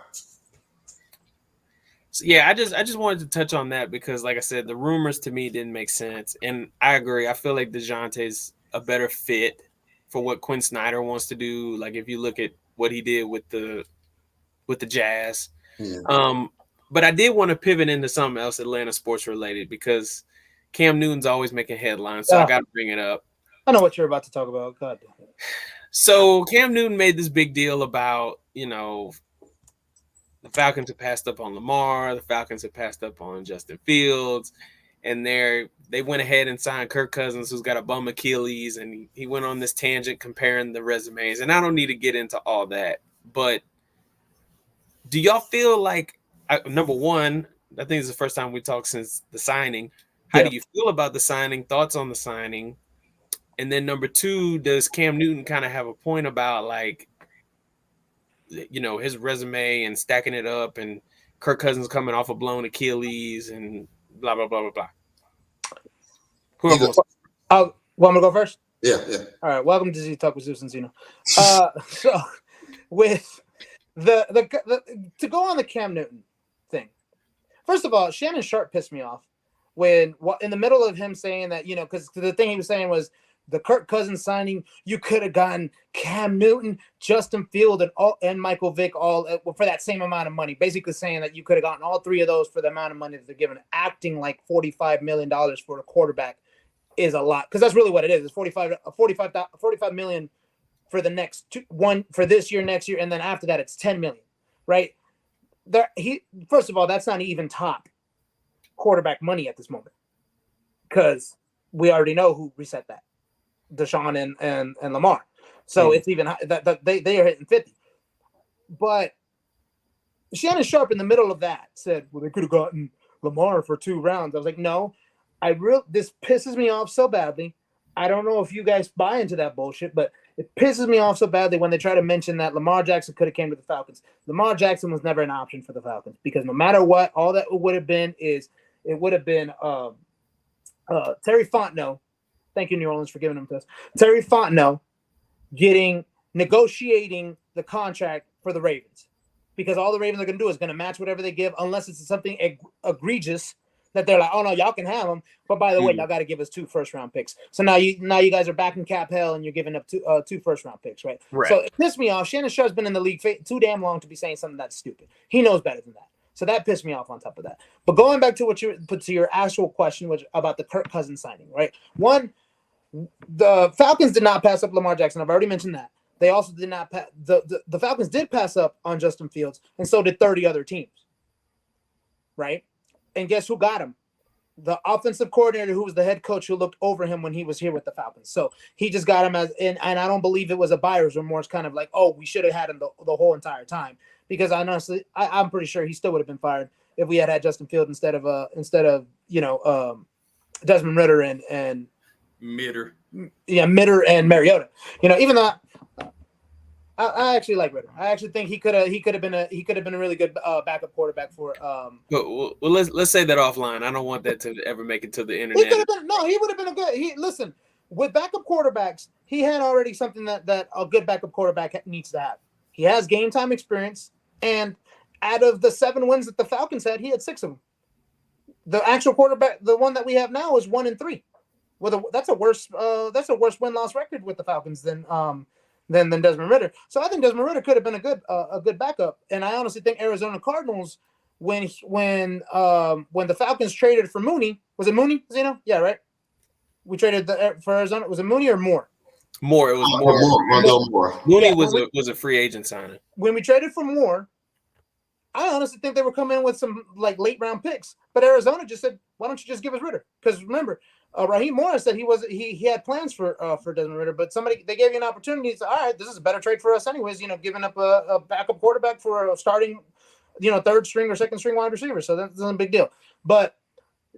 So, yeah, I just wanted to touch on that because, like I said, the rumors to me didn't make sense, and I agree. I feel like DeJounte's a better fit for what Quinn Snyder wants to do. Like if you look at what he did with the Jazz, but I did want to pivot into something else Atlanta sports related because Cam Newton's always making headlines, so I got to bring it up. I know what you're about to talk about. God damn it. So Cam Newton made this big deal about the Falcons have passed up on Lamar. The Falcons have passed up on Justin Fields. And they went ahead and signed Kirk Cousins, who's got a bum Achilles. And he went on this tangent comparing the resumes. And I don't need to get into all that. But do y'all feel like, number one, I think it's the first time we talked since the signing. How do you feel about the signing? Thoughts on the signing? And then number two, does Cam Newton kind of have a point about like, his resume and stacking it up and Kirk Cousins coming off a blown Achilles and blah, blah, blah, blah, blah. Whoever wants. Want me to go first? Yeah. All right. Welcome to Z Talk with Zeus and Zino. So with the to go on the Cam Newton thing, first of all, Shannon Sharp pissed me off when in the middle of him saying that, because the thing he was saying was, the Kirk Cousins signing, you could have gotten Cam Newton, Justin Field, and Michael Vick all for that same amount of money. Basically saying that you could have gotten all 3 of those for the amount of money that they're giving. Acting like $45 million for a quarterback is a lot, because that's really what it is. It's $45 million for the next one for this year, next year, and then after that it's $10 million, right? First of all, that's not even top quarterback money at this moment, because we already know who reset that. Deshaun and Lamar. So it's even that they are hitting 50. But Shannon Sharp in the middle of that said, well, they could have gotten Lamar for 2 rounds. I was like, no, this pisses me off so badly. I don't know if you guys buy into that bullshit, but it pisses me off so badly when they try to mention that Lamar Jackson could have came to the Falcons. Lamar Jackson was never an option for the Falcons, because no matter what, all that would have been Terry Fontenot. Thank you, New Orleans, for giving them to us. Terry Fontenot negotiating the contract for the Ravens, because all the Ravens are going to do is going to match whatever they give, unless it's something egregious that they're like, oh no, y'all can have them, but by the way, y'all got to give us 2 first-round picks. So now you guys are back in cap hell and you're giving up 2 first-round picks, right? So it pissed me off. Shannon Sharp's been in the league too damn long to be saying something that's stupid. He knows better than that. So that pissed me off on top of that. But going back to your actual question, which about the Kirk Cousins signing, right? One, the Falcons did not pass up Lamar Jackson. I've already mentioned that. They also did not pass. The Falcons did pass up on Justin Fields, and so did 30 other teams. Right? And guess who got him? The offensive coordinator, who was the head coach, who looked over him when he was here with the Falcons. So he just got him and I don't believe it was a buyer's remorse, kind of like, oh, we should have had him the whole entire time. Because honestly, I'm pretty sure he still would have been fired if we had Justin Fields instead of Desmond Ridder and Mitter. Yeah, Mitter and Mariota. Even though I actually like Ridder. I actually think he could have been a really good backup quarterback for. Well, let's say that offline. I don't want that to ever make it to the internet. He would have been a good. Listen, with backup quarterbacks, he had already something that a good backup quarterback needs to have. He has game time experience, and out of the 7 wins that the Falcons had, he had 6 of them. The actual quarterback, the one that we have now, is 1-3. That's a worse win-loss record with the Falcons than than Desmond Ridder. So I think Desmond Ridder could have been a good backup. And I honestly think Arizona Cardinals, when the Falcons traded for Mooney, was it Mooney, Zino? Yeah, right. We traded for Arizona. Was it Mooney or Moore? Moore. It was Moore. Rondell Moore. Mooney was a free agent signing. When we traded for Moore, I honestly think they were coming in with some like late round picks, but Arizona just said, "Why don't you just give us Ridder?" Because remember, Raheem Morris said he had plans for Desmond Ridder, but they gave you an opportunity to say, "All right, this is a better trade for us, anyways." Giving up a backup quarterback for a starting, third string or second string wide receiver, so that's a big deal. But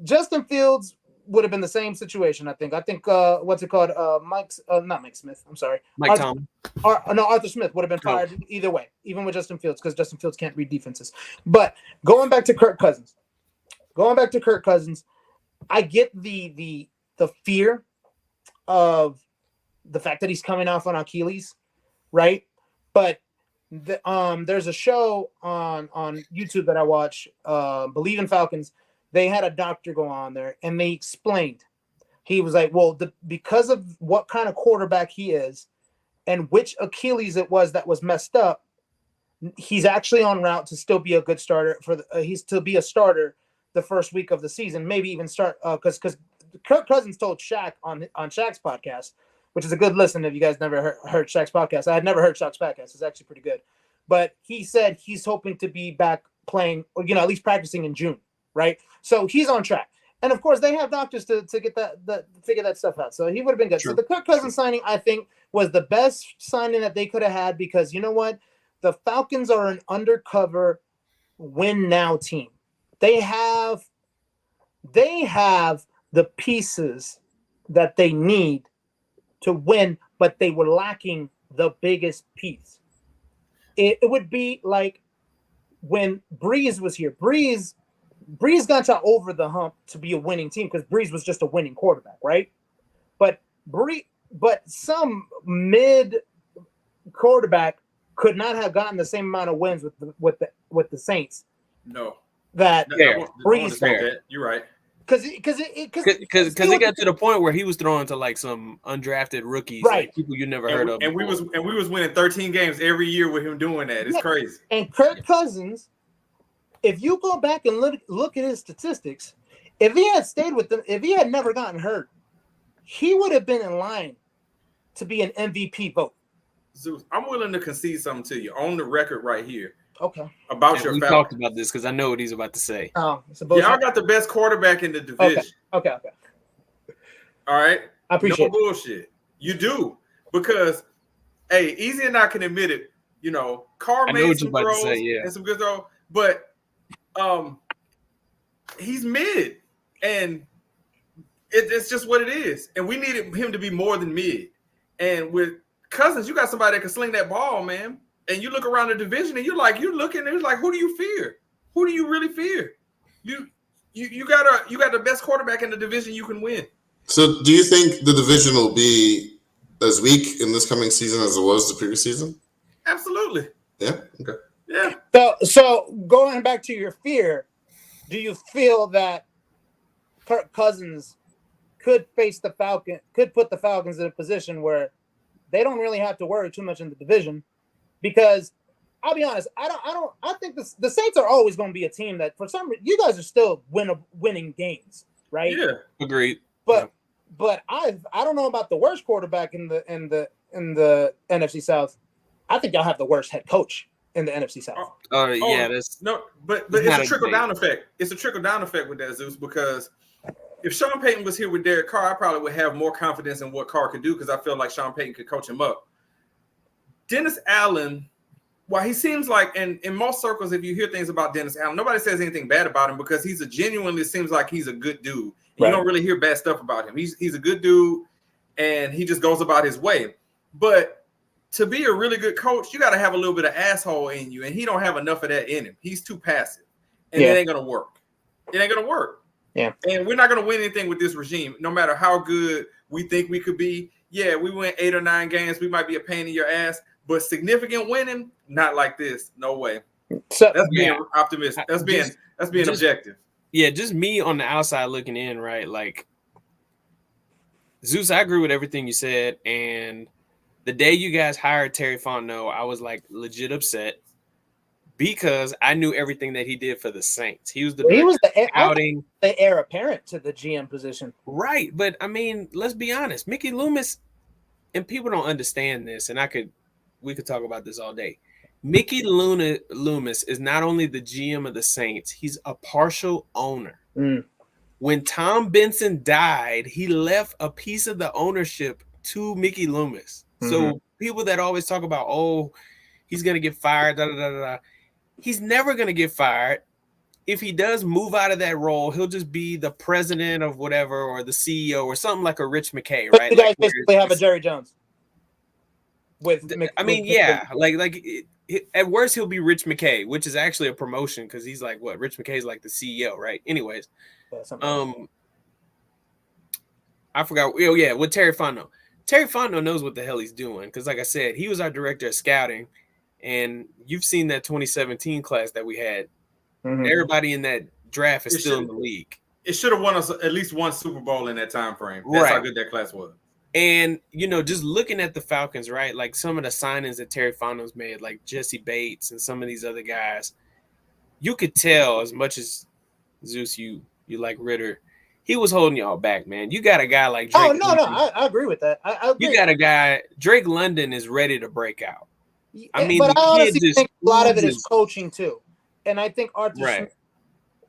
Justin Fields would have been the same situation, I think. What's it called? Not Mike Smith. I'm sorry. Mike Tomlin. Arthur Smith would have been fired either way, even with Justin Fields, because Justin Fields can't read defenses. But going back to Kirk Cousins, I get the fear of the fact that he's coming off on Achilles, right? But there's a show on YouTube that I watch, Believe in Falcons. They had a doctor go on there, and they explained. He was like, well, because of what kind of quarterback he is and which Achilles it was that was messed up, he's actually on route to still be a good starter he's to be a starter the first week of the season, maybe even start because Kirk Cousins told Shaq on Shaq's podcast, which is a good listen if you guys never heard Shaq's podcast. I had never heard Shaq's podcast. It's actually pretty good. But he said he's hoping to be back playing, at least practicing in June. Right, so he's on track, and of course they have doctors to get that figure that stuff out. So he would have been good. True. So the Kirk Cousins signing, I think, was the best signing that they could have had, because you know what, the Falcons are an undercover win now team. They have the pieces that they need to win, but they were lacking the biggest piece. It would be like when Breeze was here. Breeze got to over the hump to be a winning team because Breeze was just a winning quarterback, right? But some mid quarterback could not have gotten the same amount of wins with the Saints. No, Breeze. You're right. Because it got to the point where he was throwing to like some undrafted rookies, right? Like people you never heard of. And we was winning 13 games every year with him doing that. It's crazy. And Kirk Cousins, if you go back and look at his statistics, if he had stayed with them, if he had never gotten hurt, he would have been in line to be an MVP vote. Zeus, I'm willing to concede something to you on the record right here. Okay. About your we Falcons. talked about this because I know what he's about to say. Oh, y'all got the best quarterback in the division. Okay. All right. I appreciate no bullshit. You do, because Easy and I can admit it. Carr made some throws and some good throws, but he's mid, and it's just what it is. And we needed him to be more than mid. And with Cousins, you got somebody that can sling that ball, man. And you look around the division, and you're looking, and it's like, who do you fear? Who do you really fear? You got the best quarterback in the division. You can win. So, do you think the division will be as weak in this coming season as it was the previous season? Absolutely. Yeah. Okay. Yeah. So going back to your fear, do you feel that Kirk Cousins could put the Falcons in a position where they don't really have to worry too much in the division? Because I'll be honest, I think the Saints are always going to be a team that, for some reason, you guys are still winning games, right? Yeah, agreed. But I don't know about the worst quarterback in the NFC South. I think y'all have the worst head coach in the NFC South. That's but it's a trickle down effect. It's a trickle down effect with that, Zeus, because if Sean Payton was here with Derek Carr, I probably would have more confidence in what Carr could do, because I feel like Sean Payton could coach him up. Dennis Allen, while he seems like, and in most circles, if you hear things about Dennis Allen, nobody says anything bad about him, because he's seems like he's a good dude. Right. You don't really hear bad stuff about him. He's a good dude, and he just goes about his way. But to be a really good coach, you got to have a little bit of asshole in you, and he don't have enough of that in him. He's too passive, and it ain't gonna work. It ain't gonna work. Yeah. And we're not gonna win anything with this regime, no matter how good we think we could be. Yeah, we win 8 or 9 games. We might be a pain in your ass, but significant winning, not like this. No way. So that's being optimistic. That's being objective. Yeah, just me on the outside looking in, right? Like, Zeus, I agree with everything you said, and The day you guys hired Terry Fontenot, I was like legit upset because I knew everything that he did for the Saints. He was the scouting, the heir apparent to the GM position. Right, but I mean, let's be honest. Mickey Loomis, and people don't understand this, and we could talk about this all day. Mickey Loomis is not only the GM of the Saints, he's a partial owner. When Tom Benson died, he left a piece of the ownership to Mickey Loomis. So people that always talk about, oh, he's going to get fired, he's never going to get fired. If he does move out of that role, he'll just be the president of whatever or the CEO or something like a Rich McKay, right? You guys basically have a Jerry Jones. At worst he'll be Rich McKay, which is actually a promotion because he's like what? Rich McKay's like the CEO, right? Anyways, I forgot. Oh yeah, with Terry Fontenot. Terry Fontenot knows what the hell he's doing because, like I said, he was our director of scouting, and you've seen that 2017 class that we had. Everybody in that draft is still in the league. It should have won us at least one Super Bowl in that time frame. That's how good that class was. And, just looking at the Falcons, right, like some of the signings that Terry Fontenot's made, like Jesse Bates and some of these other guys, you could tell as much as Zeus, you like Ritter, he was holding y'all back, man. You got a guy like Drake. I agree with that. I agree. You got a guy, Drake London is ready to break out. I mean, but I honestly think a lot of it is coaching too. And I think Arthur Smith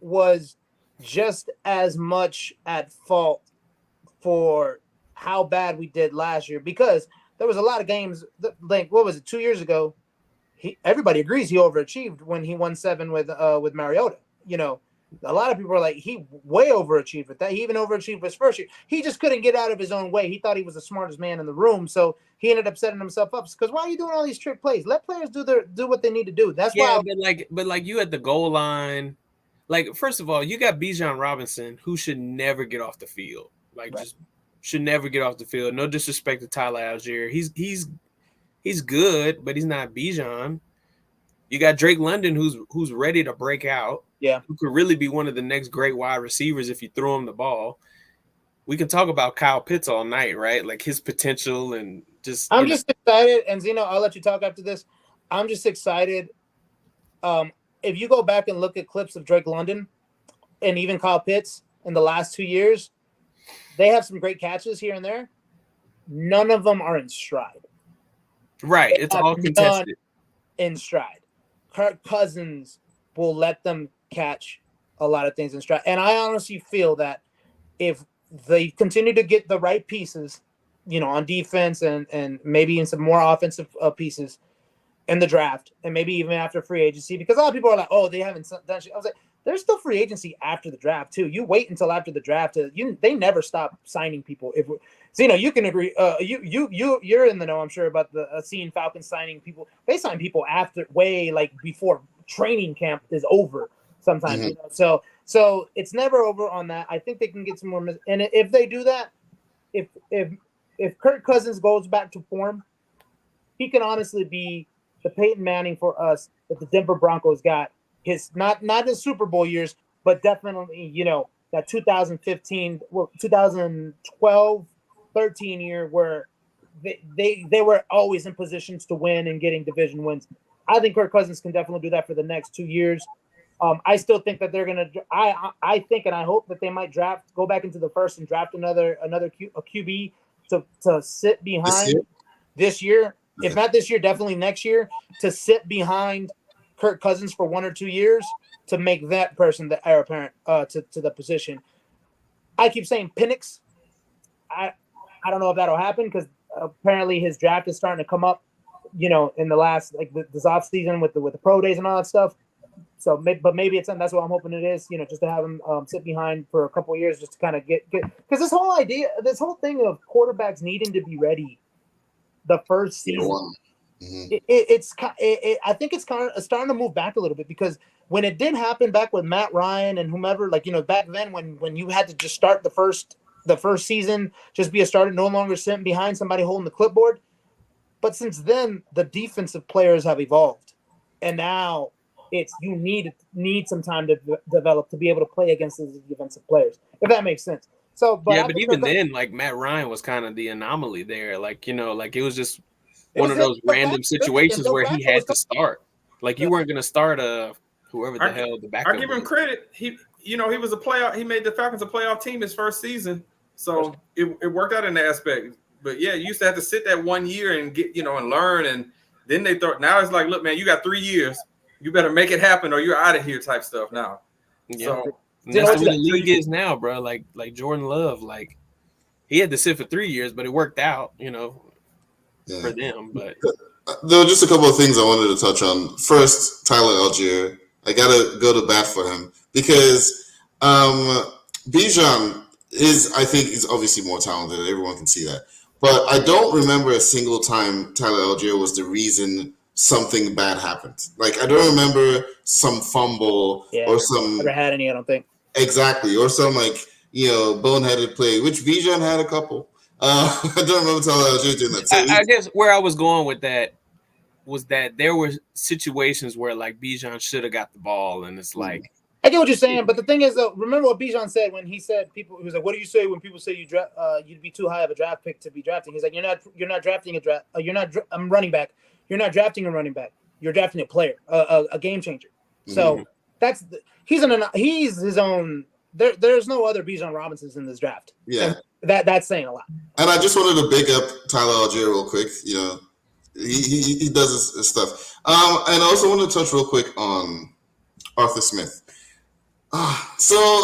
was just as much at fault for how bad we did last year because there was a lot of games. Like what was it 2 years ago? Everybody agrees he overachieved when he won 7 with Mariota. A lot of people are like he way overachieved with that. He even overachieved his first year. He just couldn't get out of his own way. He thought he was the smartest man in the room, so he ended up setting himself up. Because why are you doing all these trick plays? Let players do what they need to do. That's why. But you at the goal line, like first of all, you got Bijan Robinson who should never get off the field. Just should never get off the field. No disrespect to Tyler Algier. He's good, but he's not Bijan. You got Drake London who's ready to break out. Yeah. Who could really be one of the next great wide receivers if you throw him the ball. We can talk about Kyle Pitts all night, right? Like his potential and just. I'm just excited, and Zino, I'll let you talk after this. I'm just excited. If you go back and look at clips of Drake London and even Kyle Pitts in the last 2 years, they have some great catches here and there. None of them are in stride. Right. It's all contested. In stride. Kirk Cousins will let them catch a lot of things in stride. And I honestly feel that if they continue to get the right pieces, on defense and maybe in some more offensive pieces in the draft and maybe even after free agency, because a lot of people are like, oh, they haven't done shit. I was like, there's still free agency after the draft too. You wait until after the draft. They never stop signing people. If Zino, you can agree. You're in the know, I'm sure, about the seeing Falcons signing people. They sign people way before training camp is over. Sometimes, so it's never over on that. I think they can get some more. And if they do that, if Kirk Cousins goes back to form, he can honestly be the Peyton Manning for us that the Denver Broncos got. His not his Super Bowl years, but definitely, that 2015, 2012, 13 year where they were always in positions to win and getting division wins. I think Kirk Cousins can definitely do that for the next 2 years. I still think that they're gonna. I think and I hope that they might go back into the first and draft another QB to sit behind this year. If not this year, definitely next year, to sit behind Kirk Cousins for 1 or 2 years to make that person the heir apparent to the position. I keep saying Penix. I don't know if that'll happen because apparently his draft is starting to come up, in the last this off season with the pro days and all that stuff. So, but maybe it's that's what I'm hoping it is. Just to have him sit behind for a couple of years, just to kind of get because this whole thing of quarterbacks needing to be ready the first season. I think it's kind of starting to move back a little bit because when it did happen back with Matt Ryan and whomever, back then when you had to just start the first season, just be a starter, no longer sitting behind somebody holding the clipboard. But since then, the defensive players have evolved, and now it's you need some time to develop to be able to play against these defensive players, if that makes sense. So, but even then, Matt Ryan was kind of the anomaly there. It was just one of those random and situations where he Flacco had to start. Like you weren't going to start whoever the hell the backup. I give him credit. He was a playoff. He made the Falcons a playoff team his first season, so it worked out in that aspect. But yeah, you used to have to sit that 1 year and get and learn, and then they thought now it's like, look, man, you got 3 years. You better make it happen, or you're out of here, type stuff now. Yeah. So that's what the league is now, bro. Like Jordan Love, like he had to sit for 3 years, but it worked out, for them. But there were just a couple of things I wanted to touch on. First, Tyler Algier. I gotta go to bat for him because Bijan I think he's obviously more talented. Everyone can see that. But I don't remember a single time Tyler Algier was the reason something bad happened. Like I don't remember some fumble or some. Never had any, I don't think. Exactly, or some boneheaded play, which Bijan had a couple. I don't remember Tyler Algier doing that. So I guess where I was going with that was that there were situations where like Bijan should have got the ball, and it's like I get what you're saying, but the thing is, though, remember what Bijan said when he said he was like, "What do you say when people say you'd be too high of a draft pick to be drafting?" He's like, "You're not drafting I'm running back. You're not drafting a running back. You're drafting a player, a game changer." So he's his own. There's no other Bijan Robinsons in this draft. Yeah, and that's saying a lot. And I just wanted to big up Tyler Algier real quick. He does his stuff. And I also want to touch real quick on Arthur Smith. So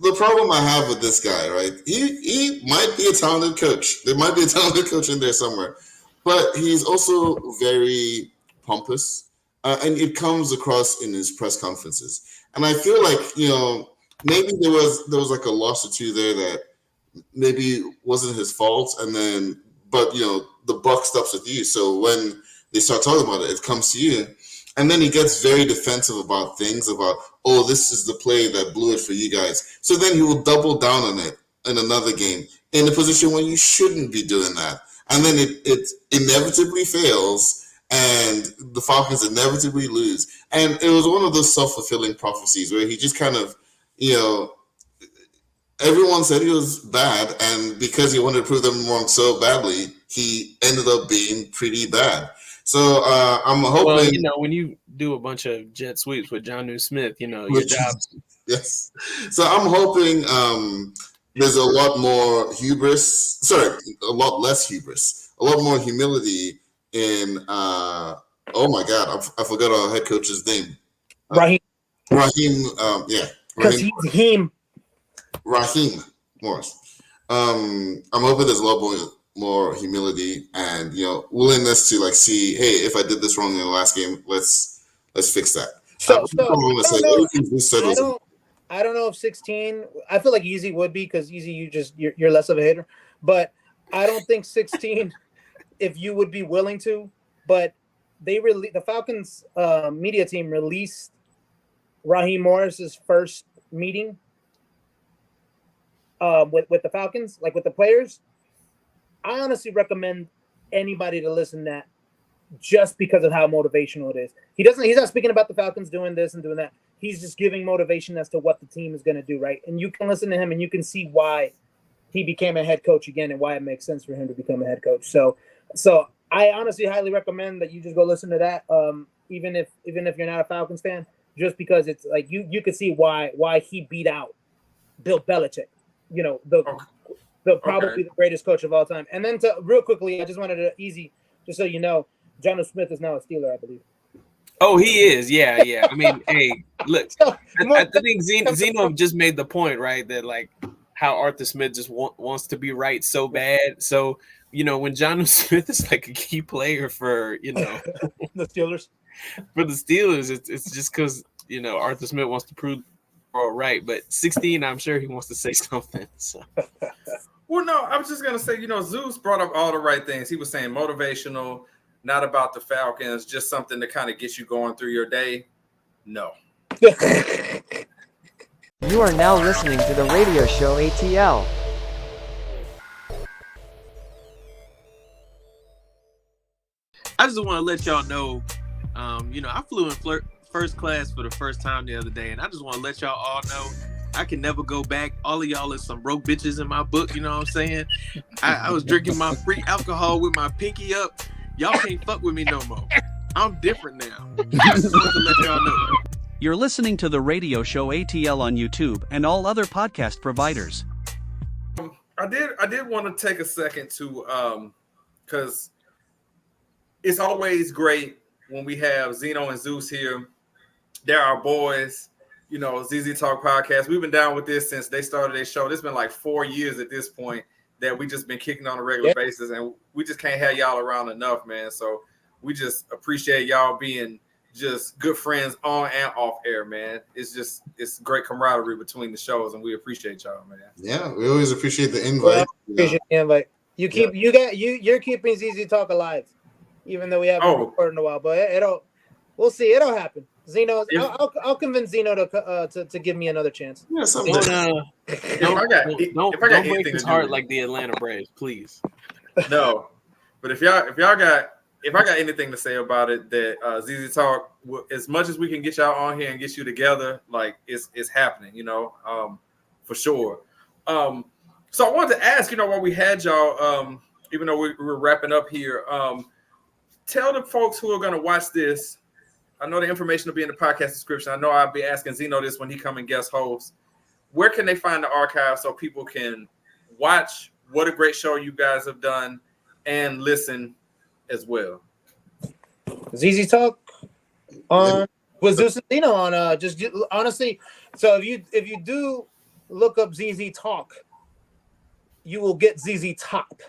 the problem I have with this guy, right? He might be a talented coach. There might be a talented coach in there somewhere, but he's also very pompous, and it comes across in his press conferences. And I feel like maybe there was like a loss or two there that maybe wasn't his fault, but the buck stops with you. So when they start talking about it, it comes to you. And then he gets very defensive about things about, oh, this is the play that blew it for you guys. So then he will double down on it in another game in a position where you shouldn't be doing that. And then it inevitably fails, and the Falcons inevitably lose. And it was one of those self-fulfilling prophecies where he just kind of, everyone said he was bad, and because he wanted to prove them wrong so badly, he ended up being pretty bad. So I'm hoping. Well, when you do a bunch of jet sweeps with Jonnu Smith, your job's. Yes. So I'm hoping there's a lot more hubris. Sorry, a lot less hubris. A lot more humility in. Oh my God, I forgot our head coach's name. Raheem. Yeah. Because he's him. Raheem Morris. I'm hoping there's a lot more humility and willingness to see, hey, if I did this wrong in the last game, let's fix that. I don't know if 16. I feel like Easy would be, because Easy, you're less of a hitter, but I don't think 16. If you would be willing to, but the Falcons media team released Raheem Morris's first meeting with the Falcons, like with the players. I honestly recommend anybody to listen to that just because of how motivational it is. He's not speaking about the Falcons doing this and doing that. He's just giving motivation as to what the team is going to do, right? And you can listen to him and you can see why he became a head coach again and why it makes sense for him to become a head coach. So I honestly highly recommend that you just go listen to that, even if you're not a Falcons fan, just because it's like you can see why he beat out Bill Belichick, probably the greatest coach of all time. And then real quickly, I just wanted to just so you know, Jonnu Smith is now a Steeler, I believe. Oh, he is. Yeah. I mean, hey, look, I think Zino just made the point, right? That like how Arthur Smith just wants to be right so bad. So, when Jonnu Smith is like a key player for, the Steelers. For the Steelers, it's just because, Arthur Smith wants to prove all right. But 16, I'm sure he wants to say something. So. Well, no, I was just going to say, Zeus brought up all the right things. He was saying motivational, not about the Falcons, just something to kind of get you going through your day. No. You are now listening to the radio show ATL. I just want to let y'all know, I flew in first class for the first time the other day, and I just want to let y'all all know I can never go back. All of y'all is some broke bitches in my book. You know what I'm saying? I was drinking my free alcohol with my pinky up. Y'all can't fuck with me no more. I'm different now. I just want to let y'all know. You're listening to the radio show ATL on YouTube and all other podcast providers. I did want to take a second to because it's always great when we have Zino and Zeus here. They're our boys, you know, ZZ Talk Podcast. We've been down with this since they started their show. It's been like 4 years at this point that we just been kicking on a regular basis, and we just can't have y'all around enough, man. So we just appreciate y'all being just good friends on and off air, man. It's great camaraderie between the shows, and we appreciate y'all, man. Yeah, we always appreciate the invite. Appreciate the invite. You're keeping ZZ Talk alive, even though we haven't recorded in a while. But we'll see. It'll happen. Zeno, I'll convince Zeno to give me another chance. Yeah, don't break his heart like the Atlanta Braves, please. No, but if I got anything to say about it, that ZZ Talk, as much as we can get y'all on here and get you together, like it's happening, you know, for sure. So I wanted to ask, you know, while we had y'all, even though we're wrapping up here, tell the folks who are going to watch this. I know the information will be in the podcast description. I know I'll be asking Zeno this when he come and guest host. Where can they find the archive so people can watch what a great show you guys have done and listen as well? ZZ Talk with Zeus and Zeno on just honestly. So if you do look up ZZ Talk, you will get ZZ Top.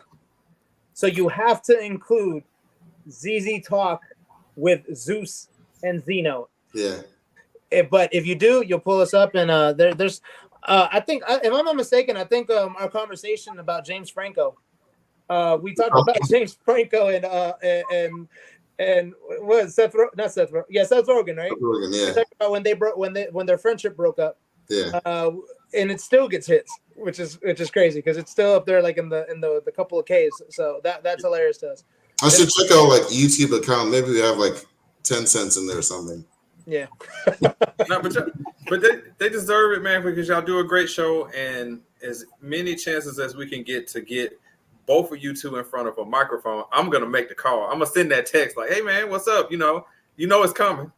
So you have to include ZZ Talk with Zeus and Zeno. Yeah. But if you do, you'll pull us up, and there's I think, if I'm not mistaken, I think our conversation about James Franco. We talked about James Franco and what Seth Rogen, Seth Rogen, right? Rogen, yeah. We talked about when their friendship broke up. Yeah. And it still gets hits, which is crazy because it's still up there like in the couple of Ks. So that's hilarious to us. I should check out like YouTube account. Maybe we have like 10 cents in there or something. Yeah. No, but they deserve it, man, because y'all do a great show, and as many chances as we can get to get both of you two in front of a microphone, I'm gonna make the call. I'm gonna send that text like, "Hey, man, what's up?" You know it's coming.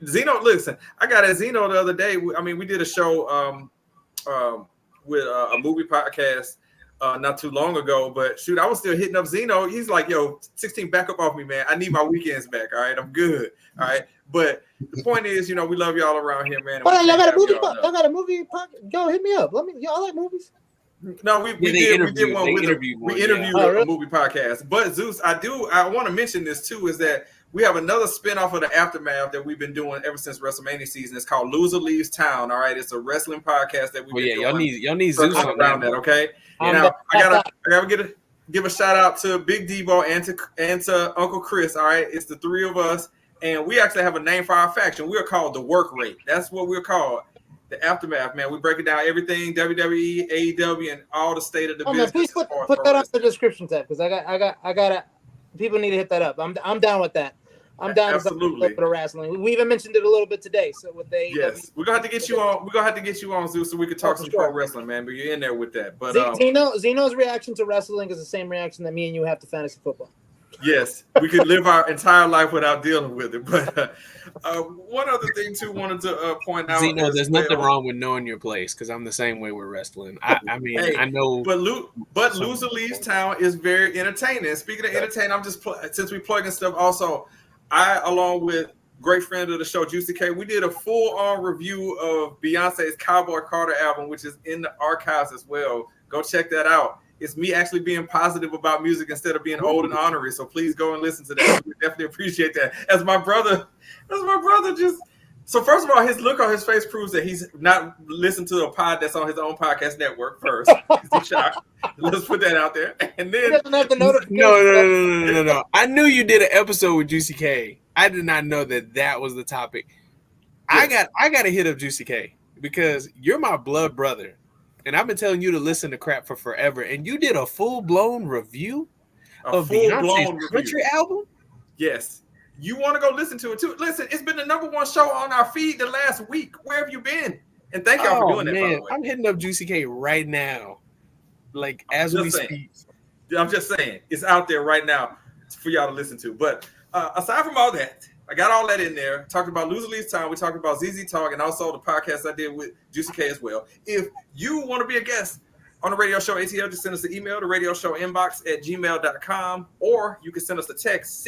Zeno, listen, I got at Zeno the other day. I mean, we did a show with a movie podcast not too long ago, but shoot, I was still hitting up Zeno. He's like, "Yo, 16, back up off me, man. I need my weekends back. All right, I'm good. All right." But the point is, we love y'all around here, man. Y'all got a movie? Y'all got a movie podcast? Go hit me up. Y'all like movies? No, we did one with a movie podcast. But Zeus, I want to mention this too, is that we have another spinoff of the Aftermath that we've been doing ever since WrestleMania season. It's called Loser Leaves Town. All right, it's a wrestling podcast that we've been doing. Y'all need Zeus around that, okay? Now I gotta give a shout out to Big Debo and to Uncle Chris. All right, it's the three of us, and we actually have a name for our faction. We're called the Work Rate. That's what we're called. The Aftermath, man. We break it down everything WWE, AEW, and all the state of the business. Man, please put that on the description tab because I got people need to hit that up. I'm down with that. I'm down with a little bit of wrestling. We even mentioned it a little bit today. So with yes, we're gonna have to get you on. We're gonna have to get you on, Zeus, so we could talk some pro wrestling, man. But you're in there with that. But Zeno's reaction to wrestling is the same reaction that me and you have to fantasy football. Yes, we could live our entire life without dealing with it. But one other thing too, wanted to point out. Zeno, there's nothing wrong with knowing your place because I'm the same way with wrestling. I mean, I know. But Loser Leaves Town is very entertaining. Speaking of entertaining, I'm just since we plugging stuff. Also, I, along with great friend of the show, Juicy K, we did a full-on review of Beyonce's Cowboy Carter album, which is in the archives as well. Go check that out. It's me actually being positive about music instead of being old and honorary. So please go and listen to that. We definitely appreciate that. As my brother just. So first of all, his look on his face proves that he's not listened to a pod that's on his own podcast network first. He's shocked. Let's put that out there. And then no. I knew you did an episode with Juicy K. I did not know that was the topic. Yes. I got to hit up Juicy K because you're my blood brother. And I've been telling you to listen to crap for forever. And you did a full-blown review of Beyonce's country album? Yes. You want to go listen to it, too. Listen, it's been the #1 show on our feed the last week. Where have you been? And thank y'all for doing that, by the man, way. I'm hitting up Juicy K right now. Like, as we speak. I'm just saying, it's out there right now for y'all to listen to. But aside from all that, I got all that in there. Talked about Lose or Leave Time. We talked about ZZ Talk and also the podcast I did with Juicy K as well. If you want to be a guest on the radio show ATL, just send us an email to radioshowinbox@gmail.com, or you can send us a text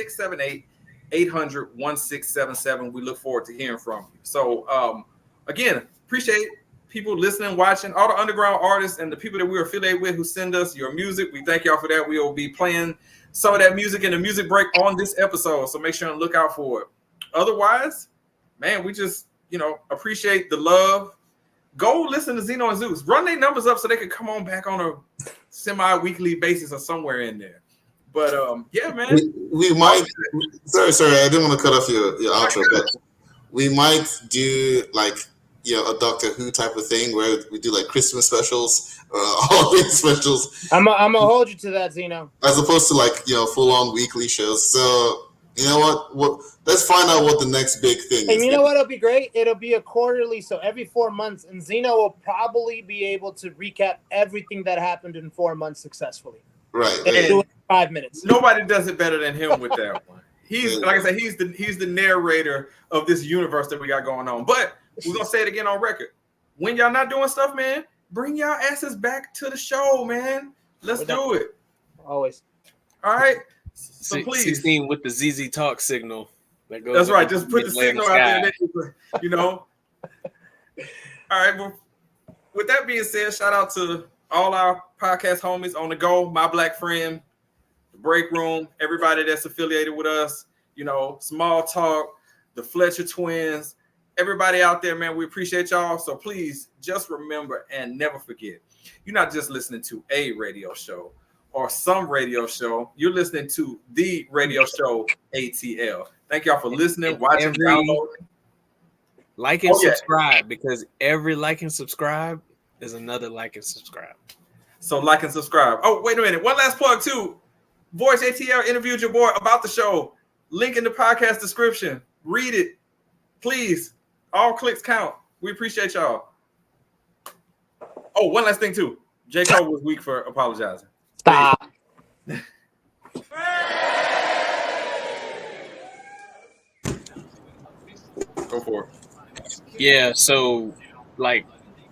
678-800-1677. We look forward to hearing from you. So, again, appreciate people listening, watching, all the underground artists and the people that we're affiliated with who send us your music. We thank y'all for that. We will be playing some of that music in the music break on this episode, so make sure and look out for it. Otherwise, man, we just, appreciate the love. Go listen to Zino and Zeus. Run their numbers up so they can come on back on a semi-weekly basis or somewhere in there. But, yeah, man. We might – sorry, I didn't want to cut off your outro, but we might do, a Doctor Who type of thing where we do, Christmas specials or holiday specials. I'm gonna hold you to that, Zeno. As opposed to, full-on weekly shows. So, you know what? Let's find out what the next big thing is. And you know what? It'll be great. It'll be a quarterly, so every 4 months. And Zeno will probably be able to recap everything that happened in 4 months successfully. Right. And do it in 5 minutes. Nobody does it better than him with that one. He's, like I said, he's the narrator of this universe that we got going on. But we're going to say it again on record. When y'all not doing stuff, man, bring y'all asses back to the show, man. Let's do it. Always. All right. So please. 16 with the ZZ Talk signal. That's right. Just put the signal out there. All right. Well, with that being said, shout out to all our podcast homies on the go, My Black Friend, The Break Room, everybody that's affiliated with us, Small Talk, the Fletcher Twins, everybody out there, man. We appreciate y'all. So please just remember and never forget, you're not just listening to a radio show or some radio show. You're listening to the radio show ATL. Thank y'all for listening, watching, downloading. Like and subscribe, because every like and subscribe is another like and subscribe. So like and subscribe. Oh, wait a minute. One last plug too. Voice ATL interviewed your boy about the show. Link in the podcast description. Read it. Please. All clicks count. We appreciate y'all. Oh, one last thing too. J. Cole was weak for apologizing. Stop. Go for it. Yeah, so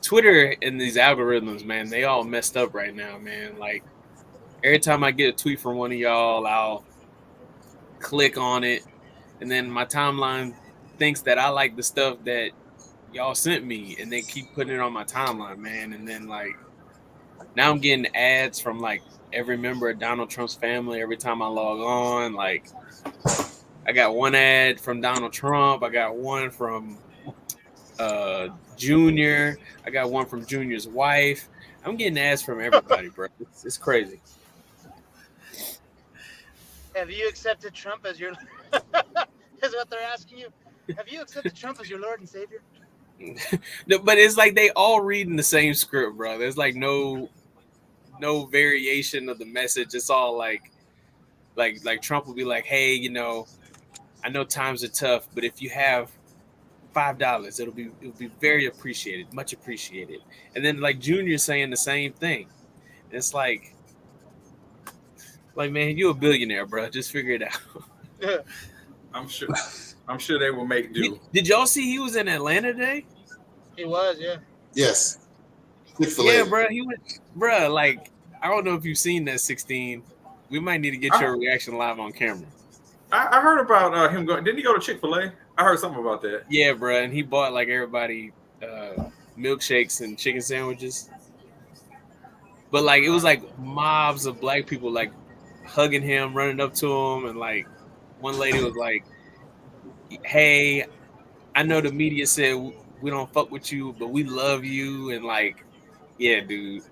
Twitter and these algorithms, man, they all messed up right now, man. Every time I get a tweet from one of y'all, I'll click on it, and then my timeline thinks that I like the stuff that y'all sent me, and they keep putting it on my timeline, man. And then now I'm getting ads from every member of Donald Trump's family every time I log on. I got one ad from Donald Trump. I got one from Junior. I got one from Junior's wife. I'm getting ads from everybody, bro. It's crazy. Have you accepted Trump as your? Is what they're asking you. Have you accepted Trump as your Lord and Savior? No, but it's they all reading the same script, bro. There's no variation of the message. It's all like Trump will be like, hey, I know times are tough, but if you have $5, it'll be very appreciated, much appreciated. And then Junior saying the same thing. It's man, you're a billionaire, bro. Just figure it out. Yeah. I'm sure they will make do. Did y'all see he was in Atlanta today? He was, yeah. Yes. Yeah, bro. He went, bro. I don't know if you've seen that 16. We might need to get your reaction live on camera. I heard about him going. Didn't he go to Chick-fil-A? I heard something about that. Yeah, bro. And he bought everybody milkshakes and chicken sandwiches. But it was mobs of black people hugging him, running up to him, and one lady was like, hey, I know the media said we don't fuck with you, but we love you. And yeah, dude,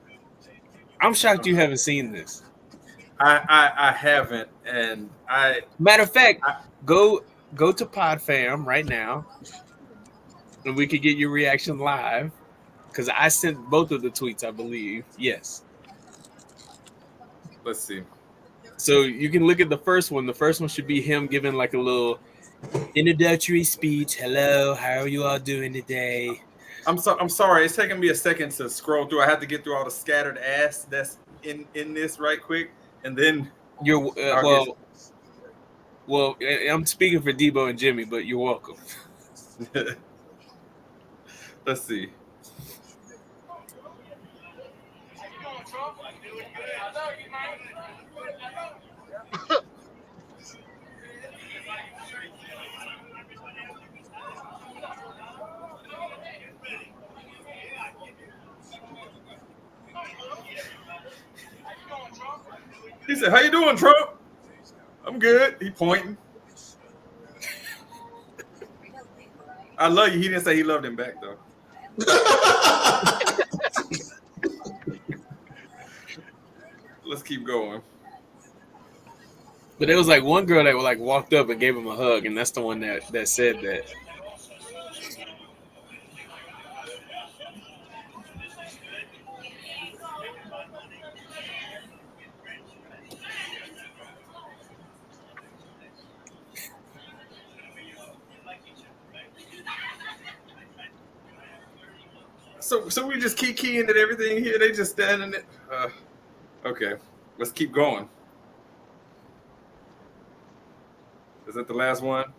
I'm shocked you haven't seen this. I haven't. And matter of fact, go to PodFam right now and we could get your reaction live, because I sent both of the tweets, I believe. Yes. Let's see. So you can look at the first one. The first one should be him giving a little introductory speech. Hello, how are you all doing today? I'm sorry. It's taking me a second to scroll through. I have to get through all the scattered ass that's in this right quick, and then You're well. I'm speaking for Debo and Jimmy, but you're welcome. Let's see. He said, "How you doing, Trump?" I'm good. He pointing. I love you. He didn't say he loved him back though. Let's keep going. But there was like one girl that like walked up and gave him a hug, and that's the one that said that. So we just keep keying at everything here. They just standing it. Okay, let's keep going. Is that the last one?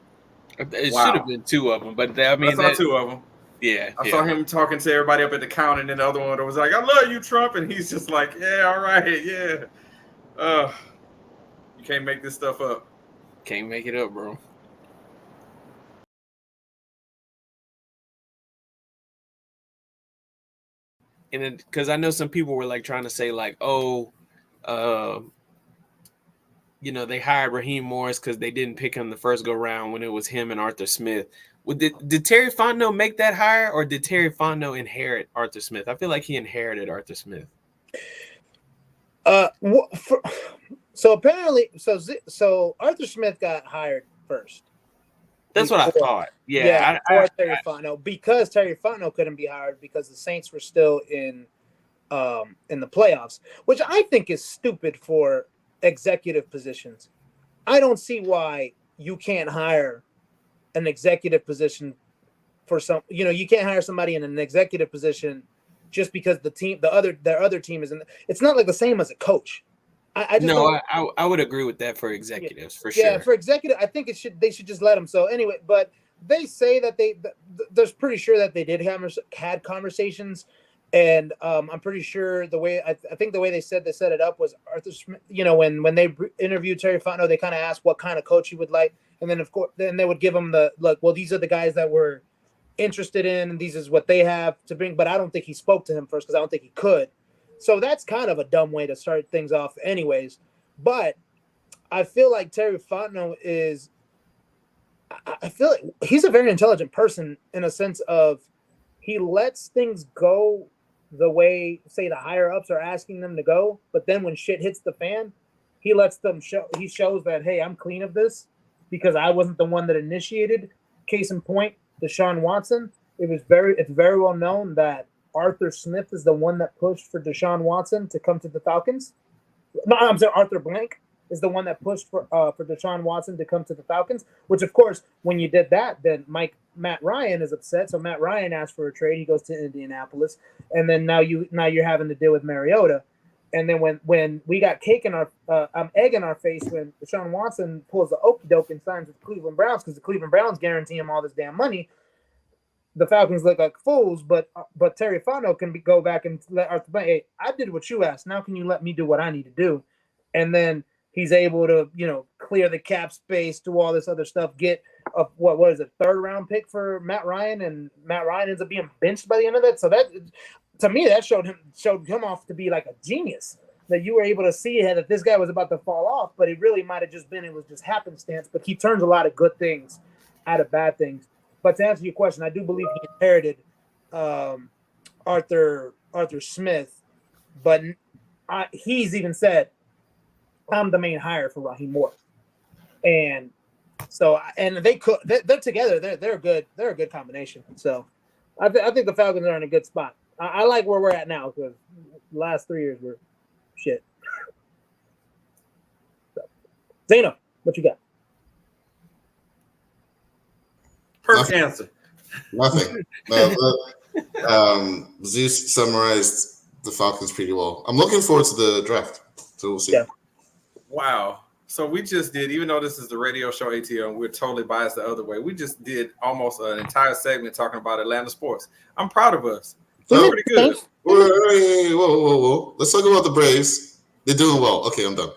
It Wow. should have been two of them, but I mean, I saw two of them. Yeah, I saw him talking to everybody up at the counter, and then the other one was like, "I love you, Trump," and he's just like, "Yeah, all right, yeah." You can't make this stuff up. Can't make it up, bro. And because I know some people were like trying to say like, oh, they hired Raheem Morris because they didn't pick him the first go round when it was him and Arthur Smith. Did Terry Fontenot make that hire, or did Terry Fontenot inherit Arthur Smith? I feel like he inherited Arthur Smith. So apparently, so Arthur Smith got hired first. That's what I thought. Yeah, Terry Fontenot, because Terry Fontenot couldn't be hired because the Saints were still in the playoffs, which I think is stupid for executive positions. I don't see why you can't hire an executive position for you can't hire somebody in an executive position just because their other team isn't. It's not like the same as a coach. I would agree with that for executives, for sure. Yeah, for executive, I think they should just let them. So anyway, but they say that they're pretty sure that they did had conversations, and I'm pretty sure the way I think the way they set it up was Arthur Smith. When they interviewed Terry Fontenot, they kind of asked what kind of coach he would like, and then of course then they would give him the look. Well, these are the guys that we're interested in, and these is what they have to bring. But I don't think he spoke to him first because I don't think he could. So that's kind of a dumb way to start things off anyways. But I feel like Terry Fontenot I feel like he's a very intelligent person in a sense of he lets things go the way, say, the higher-ups are asking them to go. But then when shit hits the fan, he lets them he shows that, hey, I'm clean of this because I wasn't the one that initiated. Case in point, Deshaun Watson. It's very well known that Arthur Smith is the one that pushed for Deshaun Watson to come to the Falcons. No, I'm sorry, Arthur Blank is the one that pushed for Deshaun Watson to come to the Falcons, which, of course, when you did that, then Matt Ryan is upset. So Matt Ryan asked for a trade. He goes to Indianapolis. And then now you're having to deal with Mariota. And then when we got egg in our face when Deshaun Watson pulls the okie doke and signs with the Cleveland Browns because the Cleveland Browns guarantee him all this damn money, the Falcons look like fools, but Terry Fontenot can go back and let Arthur Blank, hey, I did what you asked. Now can you let me do what I need to do? And then he's able to, clear the cap space, do all this other stuff, get a what is it, third round pick for Matt Ryan, and Matt Ryan ends up being benched by the end of that. So that, to me, that showed him off to be like a genius. That you were able to see that this guy was about to fall off, but it really might have just been, it was just happenstance. But he turns a lot of good things out of bad things. But to answer your question, I do believe he inherited Arthur Smith, but he's even said, I'm the main hire for Raheem Morris. And so, and they're together. They're good. They're a good combination. So I think the Falcons are in a good spot. I like where we're at now because the last 3 years were shit. So, Zino, what you got? Perfect answer. Nothing. Zeus summarized the Falcons pretty well. I'm looking forward to the draft. So we'll see. Yeah. Wow. So we just did, even though this is the radio show ATL, and we're totally biased the other way, we just did almost an entire segment talking about Atlanta sports. I'm proud of us. So pretty good. Whoa. Let's talk about the Braves. They're doing well. Okay, I'm done.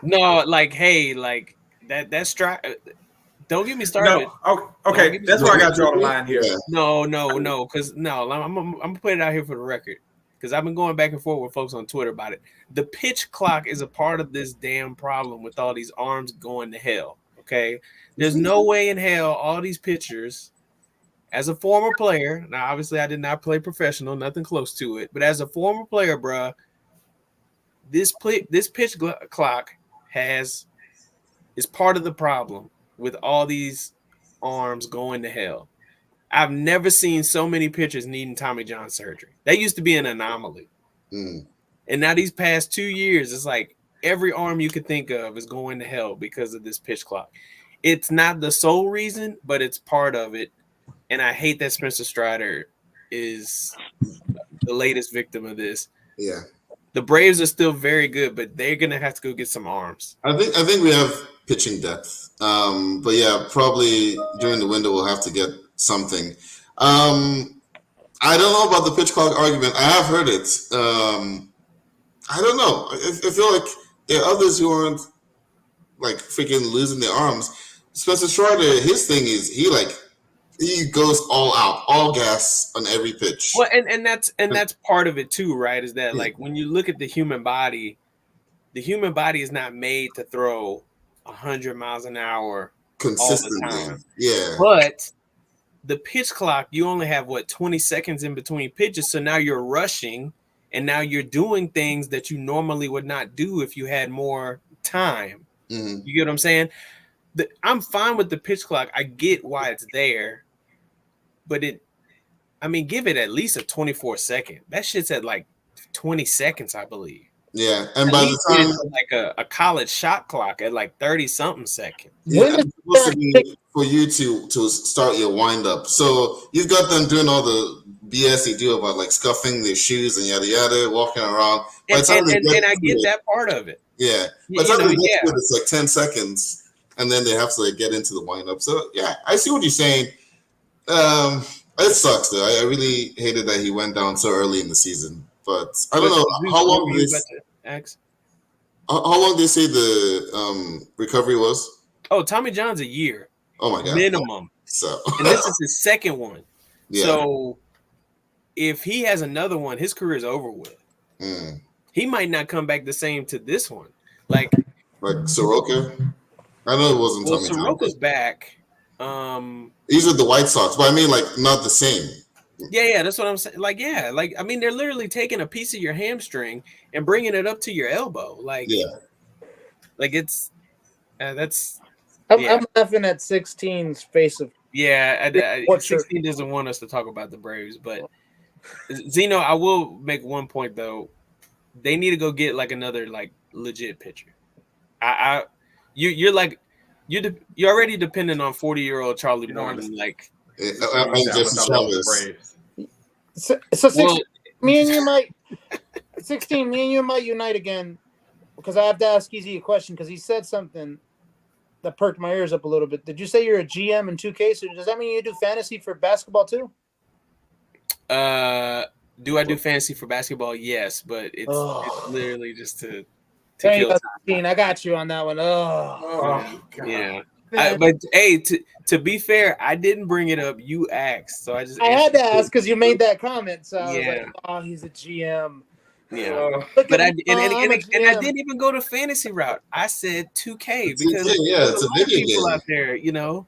No, like, hey, like that strike. Don't get me started. No, okay. That's why I got to draw the line here. Yeah. No, because I'm gonna put it out here for the record. Because I've been going back and forth with folks on Twitter about it. The pitch clock is a part of this damn problem with all these arms going to hell. Okay, there's no way in hell all these pitchers, as a former player. Now, obviously, I did not play professional, nothing close to it. But as a former player, bruh, this pitch clock is part of the problem with all these arms going to hell. I've never seen so many pitchers needing Tommy John surgery. That used to be an anomaly. And now these past 2 years, it's like every arm you could think of is going to hell because of this pitch clock. It's not the sole reason, but it's part of it. And I hate that Spencer Strider is the latest victim of this. Yeah. The Braves are still very good, but they're going to have to go get some arms. I think we have pitching depth. But yeah, probably during the window we'll have to get something. I don't know about the pitch clock argument. I have heard it. I don't know. I feel like there are others who aren't like freaking losing their arms. Spencer Strider, his thing is he goes all out, all gas on every pitch. Well, and that's part of it too, right? Is that like when you look at the human body is not made to throw 100 miles an hour consistently. All the time. Yeah. But the pitch clock, you only have 20 seconds in between pitches. So now you're rushing and now you're doing things that you normally would not do if you had more time. Mm-hmm. You get what I'm saying? I'm fine with the pitch clock. I get why it's there, but give it at least a 24-second. That shit's at like 20 seconds, I believe. Yeah, and at by the time like a college shot clock at like 30-something seconds. Yeah, it's supposed to be for you to start your wind up. So you've got them doing all the BS they do about like scuffing their shoes and yada yada, walking around. And I get that part of it. Yeah, by the time they get to it, it's like 10 seconds, and then they have to like get into the wind up. So yeah, I see what you're saying. It sucks though. I really hated that he went down so early in the season. But I don't know how long how long they say the recovery was. Oh, Tommy John's a year. Oh my god, minimum. So and this is his second one. Yeah. So if he has another one, his career is over with. He might not come back the same to this one. Like Soroka. I know it wasn't Tommy John. Soroka's back. These are the White Sox, but I mean, like, not the same. Yeah, that's what I'm saying. Like, yeah, like, I mean, they're literally taking a piece of your hamstring and bringing it up to your elbow. Like, yeah, like it's that's. I'm laughing at 16's face of. Yeah, 16 doesn't want us to talk about the Braves, but Zeno, I will make one point though. They need to go get like another like legit pitcher. You're already dependent on 40-year-old Charlie Morton, like. So 16, me and you might 16. Me and you might unite again because I have to ask Easy a question because he said something that perked my ears up a little bit. Did you say you're a GM in 2K? So does that mean you do fantasy for basketball too? Do I do fantasy for basketball? Yes, but it's literally just to kill time. I got you on that one. Yeah. But hey, to be fair, I didn't bring it up. You asked, so I had to ask because you made that comment. So I was like, "Oh, he's a GM." Yeah, but I didn't even go to fantasy route. I said 2K because it's a video people game out there. You know,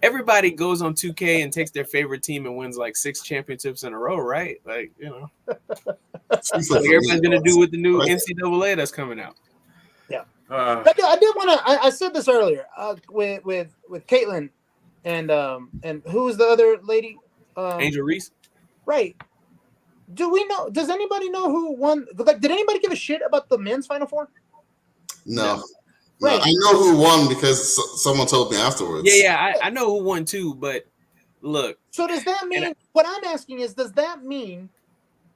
everybody goes on 2K and takes their favorite team and wins like 6 championships in a row, right? Like, you know, like everybody's gonna do with the new NCAA that's coming out. Yeah. I did want to. I said this earlier with Caitlin and who was the other lady? Angel Reese. Right. Do we know? Does anybody know who won? Like, did anybody give a shit about the men's Final Four? No. Right. I know who won because someone told me afterwards. Yeah, I know who won too, but Look. So does that mean? What I'm asking is, does that mean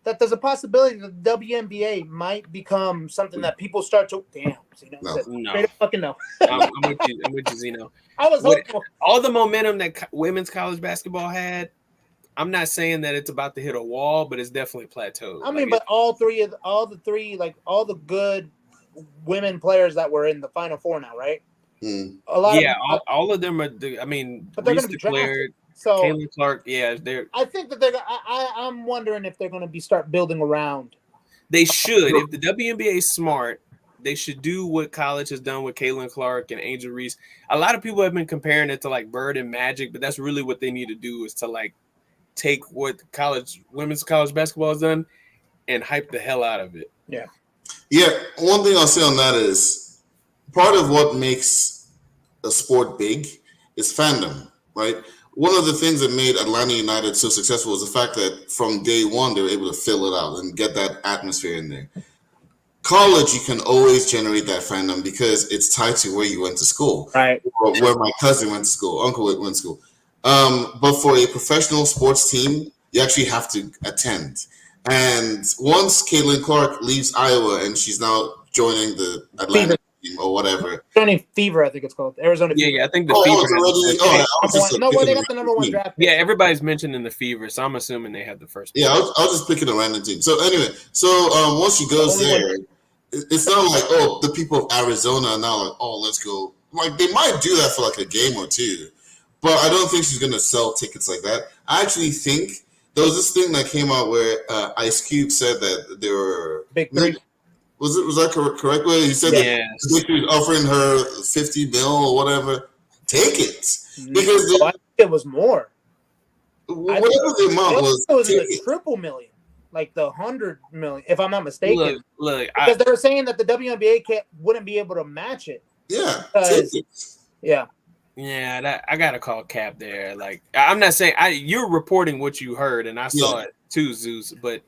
that there's a possibility that the WNBA might become something that people start to No. Fucking no. I'm with you, Zeno. I was hopeful. All the momentum that women's college basketball had, I'm not saying that it's about to hit a wall, but it's definitely plateaued. I mean, but all the good women players that were in the Final Four now, right? A lot. Yeah, all of them are. But they're going to be drafted. So Caitlin Clark, they're. I think that they're. I'm wondering if they're going to start building around. They should. If the WNBA is smart, they should do what college has done with Caitlin Clark and Angel Reese. A lot of people have been comparing it to like Bird and Magic, but that's really what they need to do is to like take what women's college basketball has done and hype the hell out of it. Yeah. Yeah. One thing I'll say on that is part of what makes a sport big is fandom, right? One of the things that made Atlanta United so successful was the fact that from day one, they were able to fill it out and get that atmosphere in there. College, you can always generate that fandom because it's tied to where you went to school, right? Or where my cousin went to school, uncle went to school. But for a professional sports team, you actually have to attend. And once Caitlin Clark leaves Iowa and she's now joining the Atlanta team or whatever. Joining Fever, I think it's called. Arizona Fever. Yeah, I think the Fever. They got the number one draft. Yeah, everybody's mentioning the Fever, so I'm assuming they had the first. Yeah, I was just picking a random team. So anyway, once she goes there, it's not like, the people of Arizona are now like, let's go. Like, they might do that for like a game or two. But I don't think she's going to sell tickets like that. I actually think there was this thing that came out where Ice Cube said that there were big three. Was that correct? Way he said that he was offering her $50 million or whatever. Take it because I think it was more. Whatever the amount was, it was in the triple million, like the 100 million, if I'm not mistaken. Look, because they were saying that the WNBA wouldn't be able to match it. Yeah, Yeah, I gotta call Cap there. Like, I'm not saying you're reporting what you heard, and I saw it too, Zeus. But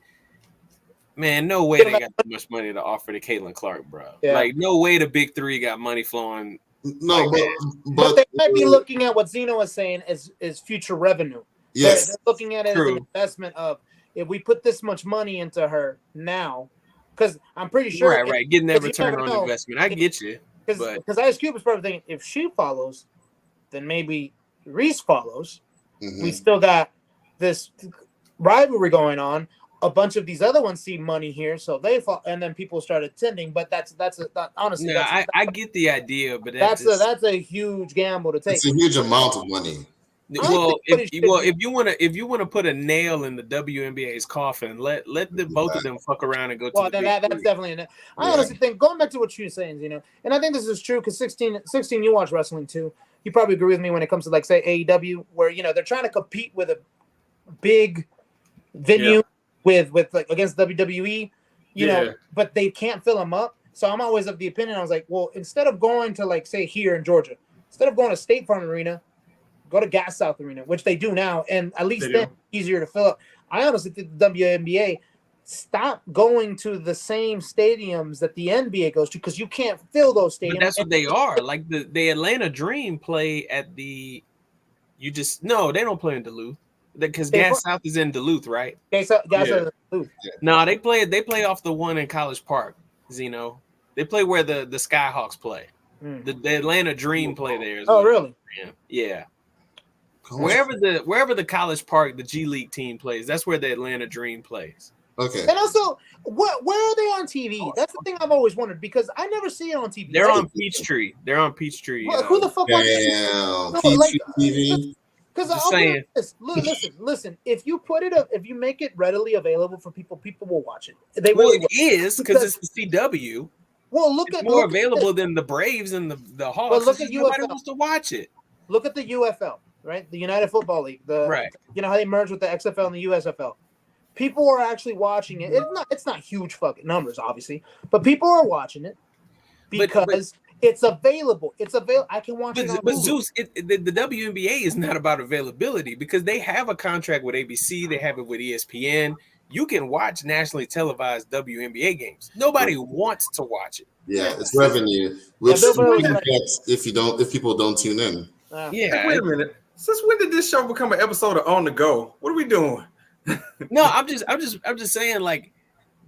man, no way they got too much money to offer to Caitlin Clark, bro. Yeah. Like, no way the big three got money flowing. No, but they might be looking at what Zino was saying is future revenue. Yes, they're looking at it as an investment of if we put this much money into her now, because I'm pretty sure right, getting that return on investment. I get you, because Ice Cube is probably thinking if she follows, then maybe Reese follows. Mm-hmm. We still got this rivalry going on. A bunch of these other ones see money here, so they fall, and then people start attending. But that's honestly. No, I get the idea, but that's a huge gamble to take. It's a huge amount of money. Well, if you wanna put a nail in the WNBA's coffin, let both of them fuck around and go. Well, then that's definitely. I honestly think going back to what you're saying, and I think this is true because 16, you watch wrestling too. You probably agree with me when it comes to like say AEW, where they're trying to compete with a big venue with like against WWE, but they can't fill them up. So I'm always of the opinion. I was like, well, instead of going to like say here in Georgia, instead of going to State Farm Arena, go to Gas South Arena, which they do now, and at least then easier to fill up. I honestly think the WNBA stop going to the same stadiums that the NBA goes to because you can't fill those stadiums. But that's what they are. Like the Atlanta Dream play at the. No, they don't play in Duluth because Gas South is in Duluth, right? Gas South is in Duluth. No, they play off the one in College Park, Zeno. They play where the Skyhawks play. The Atlanta Dream play there. Oh, really? Yeah. Wherever the College Park, the G League team plays, that's where the Atlanta Dream plays. Okay. And also, where are they on TV? That's the thing I've always wondered because I never see it on TV. They're on Peachtree. Who the fuck watches Peachtree TV? Because listen. If you if you make it readily available for people will watch it. It is because it's the CW. Well, it's more available than the Braves and the Hawks. But look at nobody wants to watch it. Look at the UFL, right? The United Football League. You know how they merged with the XFL and the USFL. People are actually watching it. It's not huge fucking numbers, obviously, but people are watching it because it's available. It's available. I can watch it on But Zeus, the WNBA is not about availability because they have a contract with ABC. They have it with ESPN. You can watch nationally televised WNBA games. Nobody wants to watch it. Yeah, it's revenue, which you get if people don't tune in. Wait a minute. Since when did this show become an episode of On the Go? What are we doing? No, I'm just saying, like,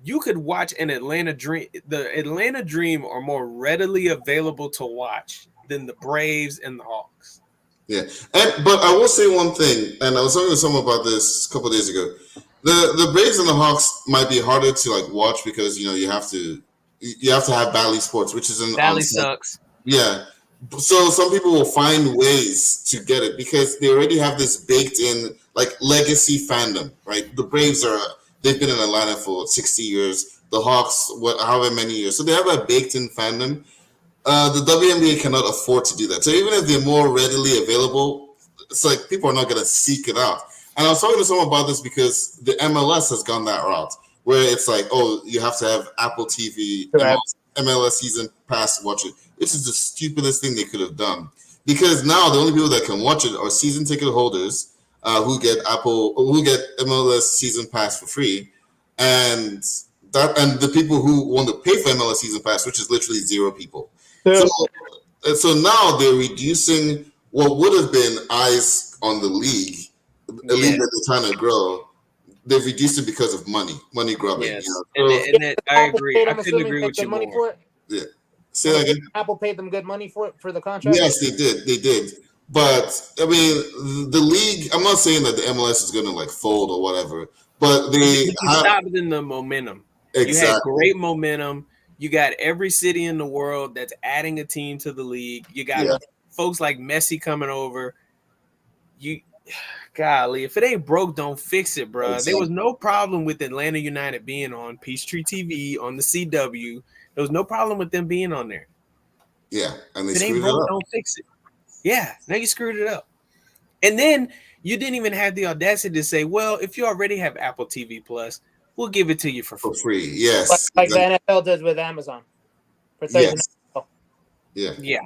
you could watch an Atlanta Dream. The Atlanta Dream are more readily available to watch than the Braves and the Hawks. Yeah, but I will say one thing, and I was talking to someone about this a couple of days ago. The Braves and the Hawks might be harder to like watch because you have to have Bally Sports, which is an Bally sucks. Yeah, so some people will find ways to get it because they already have this baked in like legacy fandom, right? The Braves they've been in Atlanta for 60 years. The Hawks, however many years, so they have that baked in fandom. The WNBA cannot afford to do that. So even if they're more readily available, it's like people are not going to seek it out. And I was talking to someone about this because the MLS has gone that route where it's like, oh, you have to have Apple TV, MLS season pass to watch it. This is the stupidest thing they could have done because now the only people that can watch it are season ticket holders who get MLS season pass for free, and the people who want to pay for MLS season pass, which is literally 0 people. So now they're reducing what would have been eyes on the league, the league that they're trying to grow. They've reduced it because of money grubbing. Yes. And I agree. I couldn't agree with you more. Yeah. Say that again. Apple paid them good money for the contract. Yes, they did. But I mean, the league. I'm not saying that the MLS is going to like fold or whatever, but they stopped in the momentum. Exactly. You had great momentum. You got every city in the world that's adding a team to the league. You got folks like Messi coming over. Golly, if it ain't broke, don't fix it, bro. Exactly. There was no problem with Atlanta United being on Peachtree TV, on the CW. There was no problem with them being on there. Yeah, and they if it screwed ain't broke, it up. don't fix it. Yeah, now you screwed it up. And then you didn't even have the audacity to say, well, if you already have Apple TV Plus, we'll give it to you for free. For free, yes. Like the NFL does with Amazon. For Thursday night. Yeah.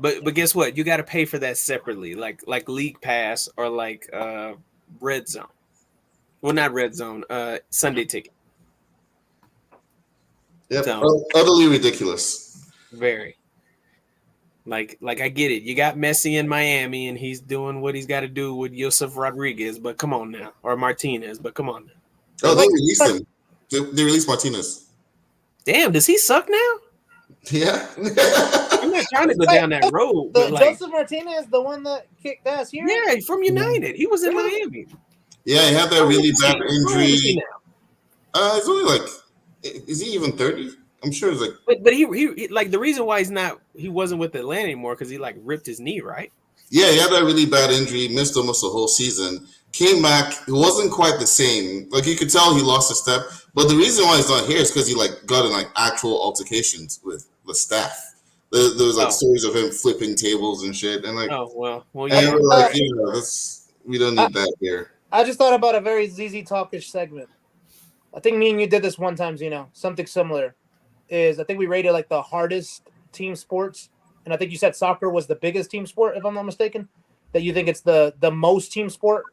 But guess what? You got to pay for that separately, like League Pass or like Red Zone. Well, not Red Zone. Sunday Ticket. Yep. So, utterly ridiculous. Very. Like I get it. You got Messi in Miami and he's doing what he's got to do with Yosef Rodriguez, but come on now, or Martinez, but come on now. Oh, they released him. They released Martinez. Damn, does he suck now? Yeah. I'm not trying to go down that road. But Joseph Martinez, the one that kicked ass here? Yeah, from United. He was in Miami. Yeah, he had that really bad injury. He's only like, is he even 30? I'm sure it's like. But he like the reason why he wasn't with Atlanta anymore because he like ripped his knee, right? Yeah, he had that really bad injury, missed almost the whole season. Came back, it wasn't quite the same. Like you could tell he lost a step. But the reason why he's not here is because he like got in like actual altercations with the staff. There was like stories of him flipping tables and shit. And like, yeah. We're like, we don't need that here. I just thought about a very ZZ Talkish segment. I think me and you did this one time, Zino. Something similar is I think we rated like the hardest team sports, and I think you said soccer was the biggest team sport, if I'm not mistaken. That you think it's the most team sport.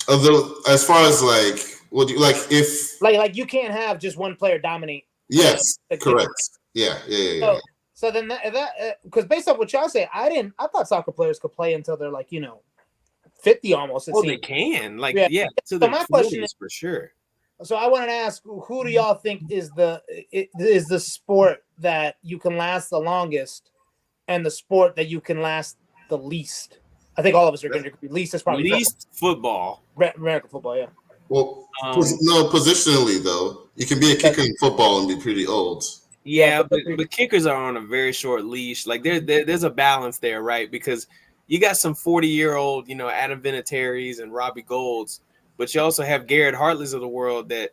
Although, as far as like, what do you like? If like you can't have just one player dominate. Yes, correct. Yeah. So then that because based on what y'all say, I thought soccer players could play until they're like 50 almost. Well, they can So my question is for sure. So I wanted to ask, who do y'all think is the sport that you can last the longest, and the sport that you can last the least? I think all of us are going to agree. Least is probably football. American football, yeah. Well, no, positionally though, you can be a kicker in football and be pretty old. Yeah, but kickers are on a very short leash. Like there's a balance there, right? Because you got some 40-year-old, Adam Vinatieri's and Robbie Golds, but you also have Garrett Hartleys of the world that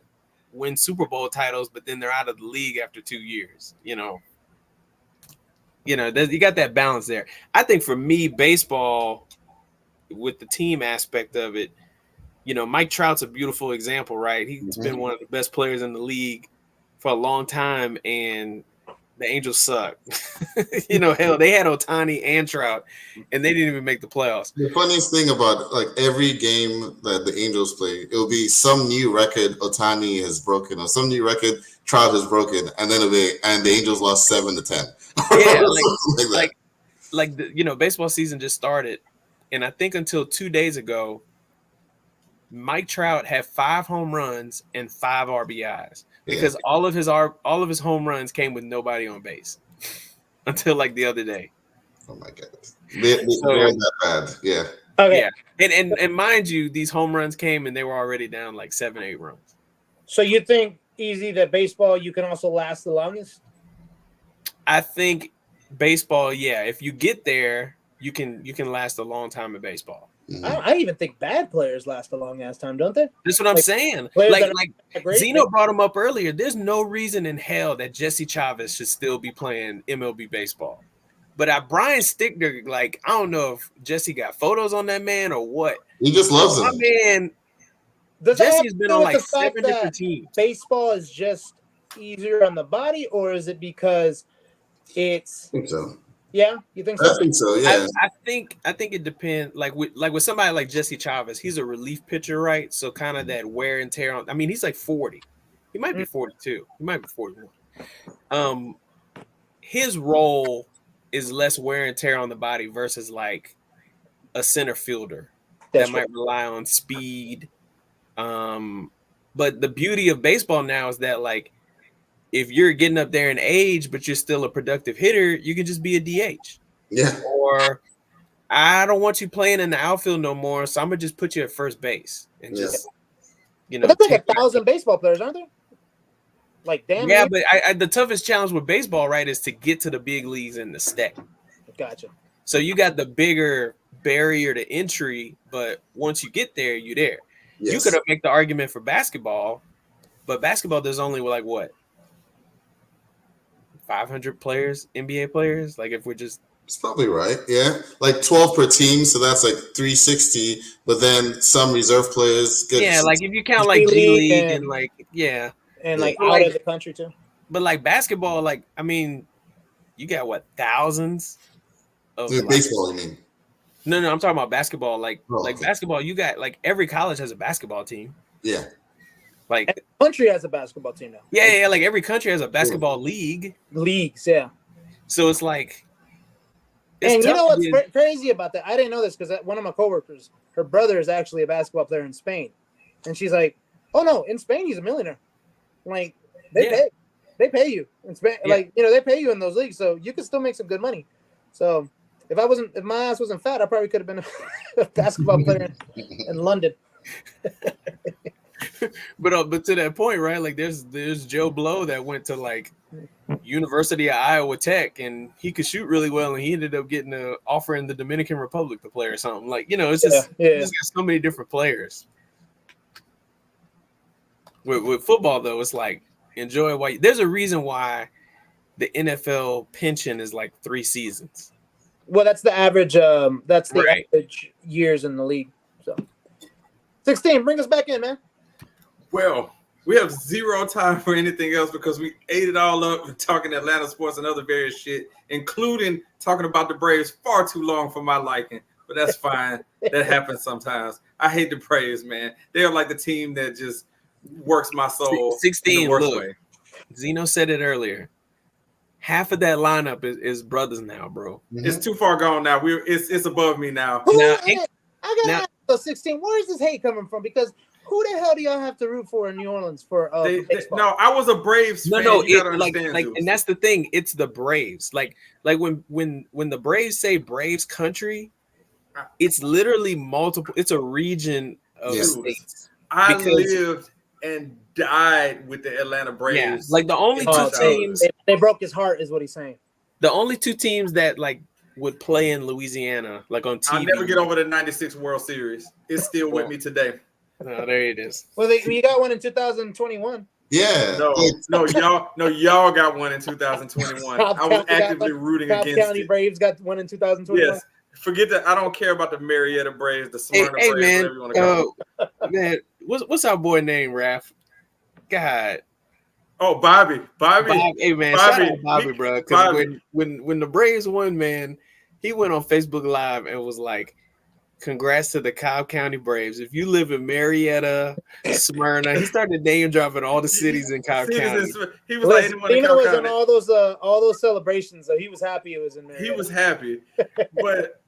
win Super Bowl titles, but then they're out of the league after 2 years. You got that balance there. I think for me, baseball, with the team aspect of it, Mike Trout's a beautiful example, right? He's been one of the best players in the league for a long time, and the Angels suck. Hell, they had Ohtani and Trout, and they didn't even make the playoffs. The funniest thing about like every game that the Angels play, it'll be some new record Ohtani has broken, or some new record Trout has broken, and then the Angels lost 7-10. Yeah, baseball season just started, and I think until 2 days ago, Mike Trout had 5 home runs and 5 RBIs because all of his home runs came with nobody on base until like the other day. Oh my God, they're that bad. Yeah. Okay. Yeah, and mind you, these home runs came and they were already down like 7-8 runs. So you think easy that baseball you can also last the longest? I think baseball, yeah. If you get there, you can last a long time in baseball. I even think bad players last a long ass time, don't they? That's what I'm saying. Like Zino brought him up earlier. There's no reason in hell that Jesse Chavez should still be playing MLB baseball. But Brian Stickler, like, I don't know if Jesse got photos on that man or what. He just loves him. My man, Jesse's been on like 7 different teams. Baseball is just easier on the body, or is it because it's? I think so. Yeah, you think so? I think so. Yeah. I think it depends. Like with somebody like Jesse Chavez, he's a relief pitcher, right? So kind of that wear and tear on. I mean, he's like 40. He might be 42. He might be 41. His role is less wear and tear on the body versus like a center fielder that might rely on speed. But the beauty of baseball now is that like if you're getting up there in age, but you're still a productive hitter, you can just be a DH. Yeah. Or I don't want you playing in the outfield no more, so I'm gonna just put you at first base and just, But that's like 1,000 baseball players, aren't there? Like damn. Yeah, but the toughest challenge with baseball, right, is to get to the big leagues and to stay. Gotcha. So you got the bigger barrier to entry, but once you get there, you're there. Yes. You could make the argument for basketball, but basketball there's only like what? 500 players, NBA players. Like if we're just, it's probably right. Yeah, like 12 per team, so that's like 360. But then some reserve players get. Yeah, like if you count like G League and like and like out of the country too. But like basketball, like I mean, you got what thousands of baseball. You mean? No, I'm talking about basketball. Like basketball, you got like every college has a basketball team. Yeah. Like every country has a basketball team now. Yeah, like every country has a basketball league. Leagues, yeah. So it's like, and you know what's crazy about that? I didn't know this because one of my coworkers, her brother is actually a basketball player in Spain, and she's like, "Oh no, in Spain he's a millionaire. Like they pay you in Spain, like they pay you in those leagues, so you can still make some good money." So if my ass wasn't fat, I probably could have been a basketball player in London. But to that point, right? Like there's Joe Blow that went to like University of Iowa Tech and he could shoot really well and he ended up getting an offer in the Dominican Republic to play or something. Like, it's just there's so many different players. With football though, it's like enjoy why there's a reason why the NFL pension is like 3 seasons. Well, that's the average. That's the average years in the league. So 16, bring us back in, man. Well, we have zero time for anything else because we ate it all up and talking Atlanta sports and other various shit, including talking about the Braves far too long for my liking. But that's fine. That happens sometimes. I hate the Braves, man. They're like the team that just works my soul. 16. Look, Zeno said it earlier. Half of that lineup is brothers now, bro. Mm-hmm. It's too far gone now. It's above me now. I gotta ask those 16. Where is this hate coming from? Because who the hell do y'all have to root for in New Orleans for baseball? No, I was a Braves fan. No, and that's the thing. It's the Braves. Like when the Braves say Braves country, it's literally multiple. It's a region of states. I lived and died with the Atlanta Braves. Yeah, like the only 2 teams they broke his heart, is what he's saying. The only 2 teams that like would play in Louisiana, like on TV. I'll never get over the '96 World Series. It's still with me today. Oh, there it is. Well, we got one in 2021. Yeah. Y'all got one in 2021. I was actively rooting against it. County Braves got one in 2021. Yes. Forget that. I don't care about the Marietta Braves, the Smyrna Braves, whatever you want to call it. Man, what's our boy name, Raph? God. Oh, Bobby. Hey man, shout out Bobby, bro. Because when the Braves won, man, he went on Facebook Live and was like, "Congrats to the Cobb County Braves. If you live in Marietta, Smyrna," he started name dropping all the cities in Cobb County. He was like, Zino was in all those celebrations, so he was happy it was in Marietta. He was happy, but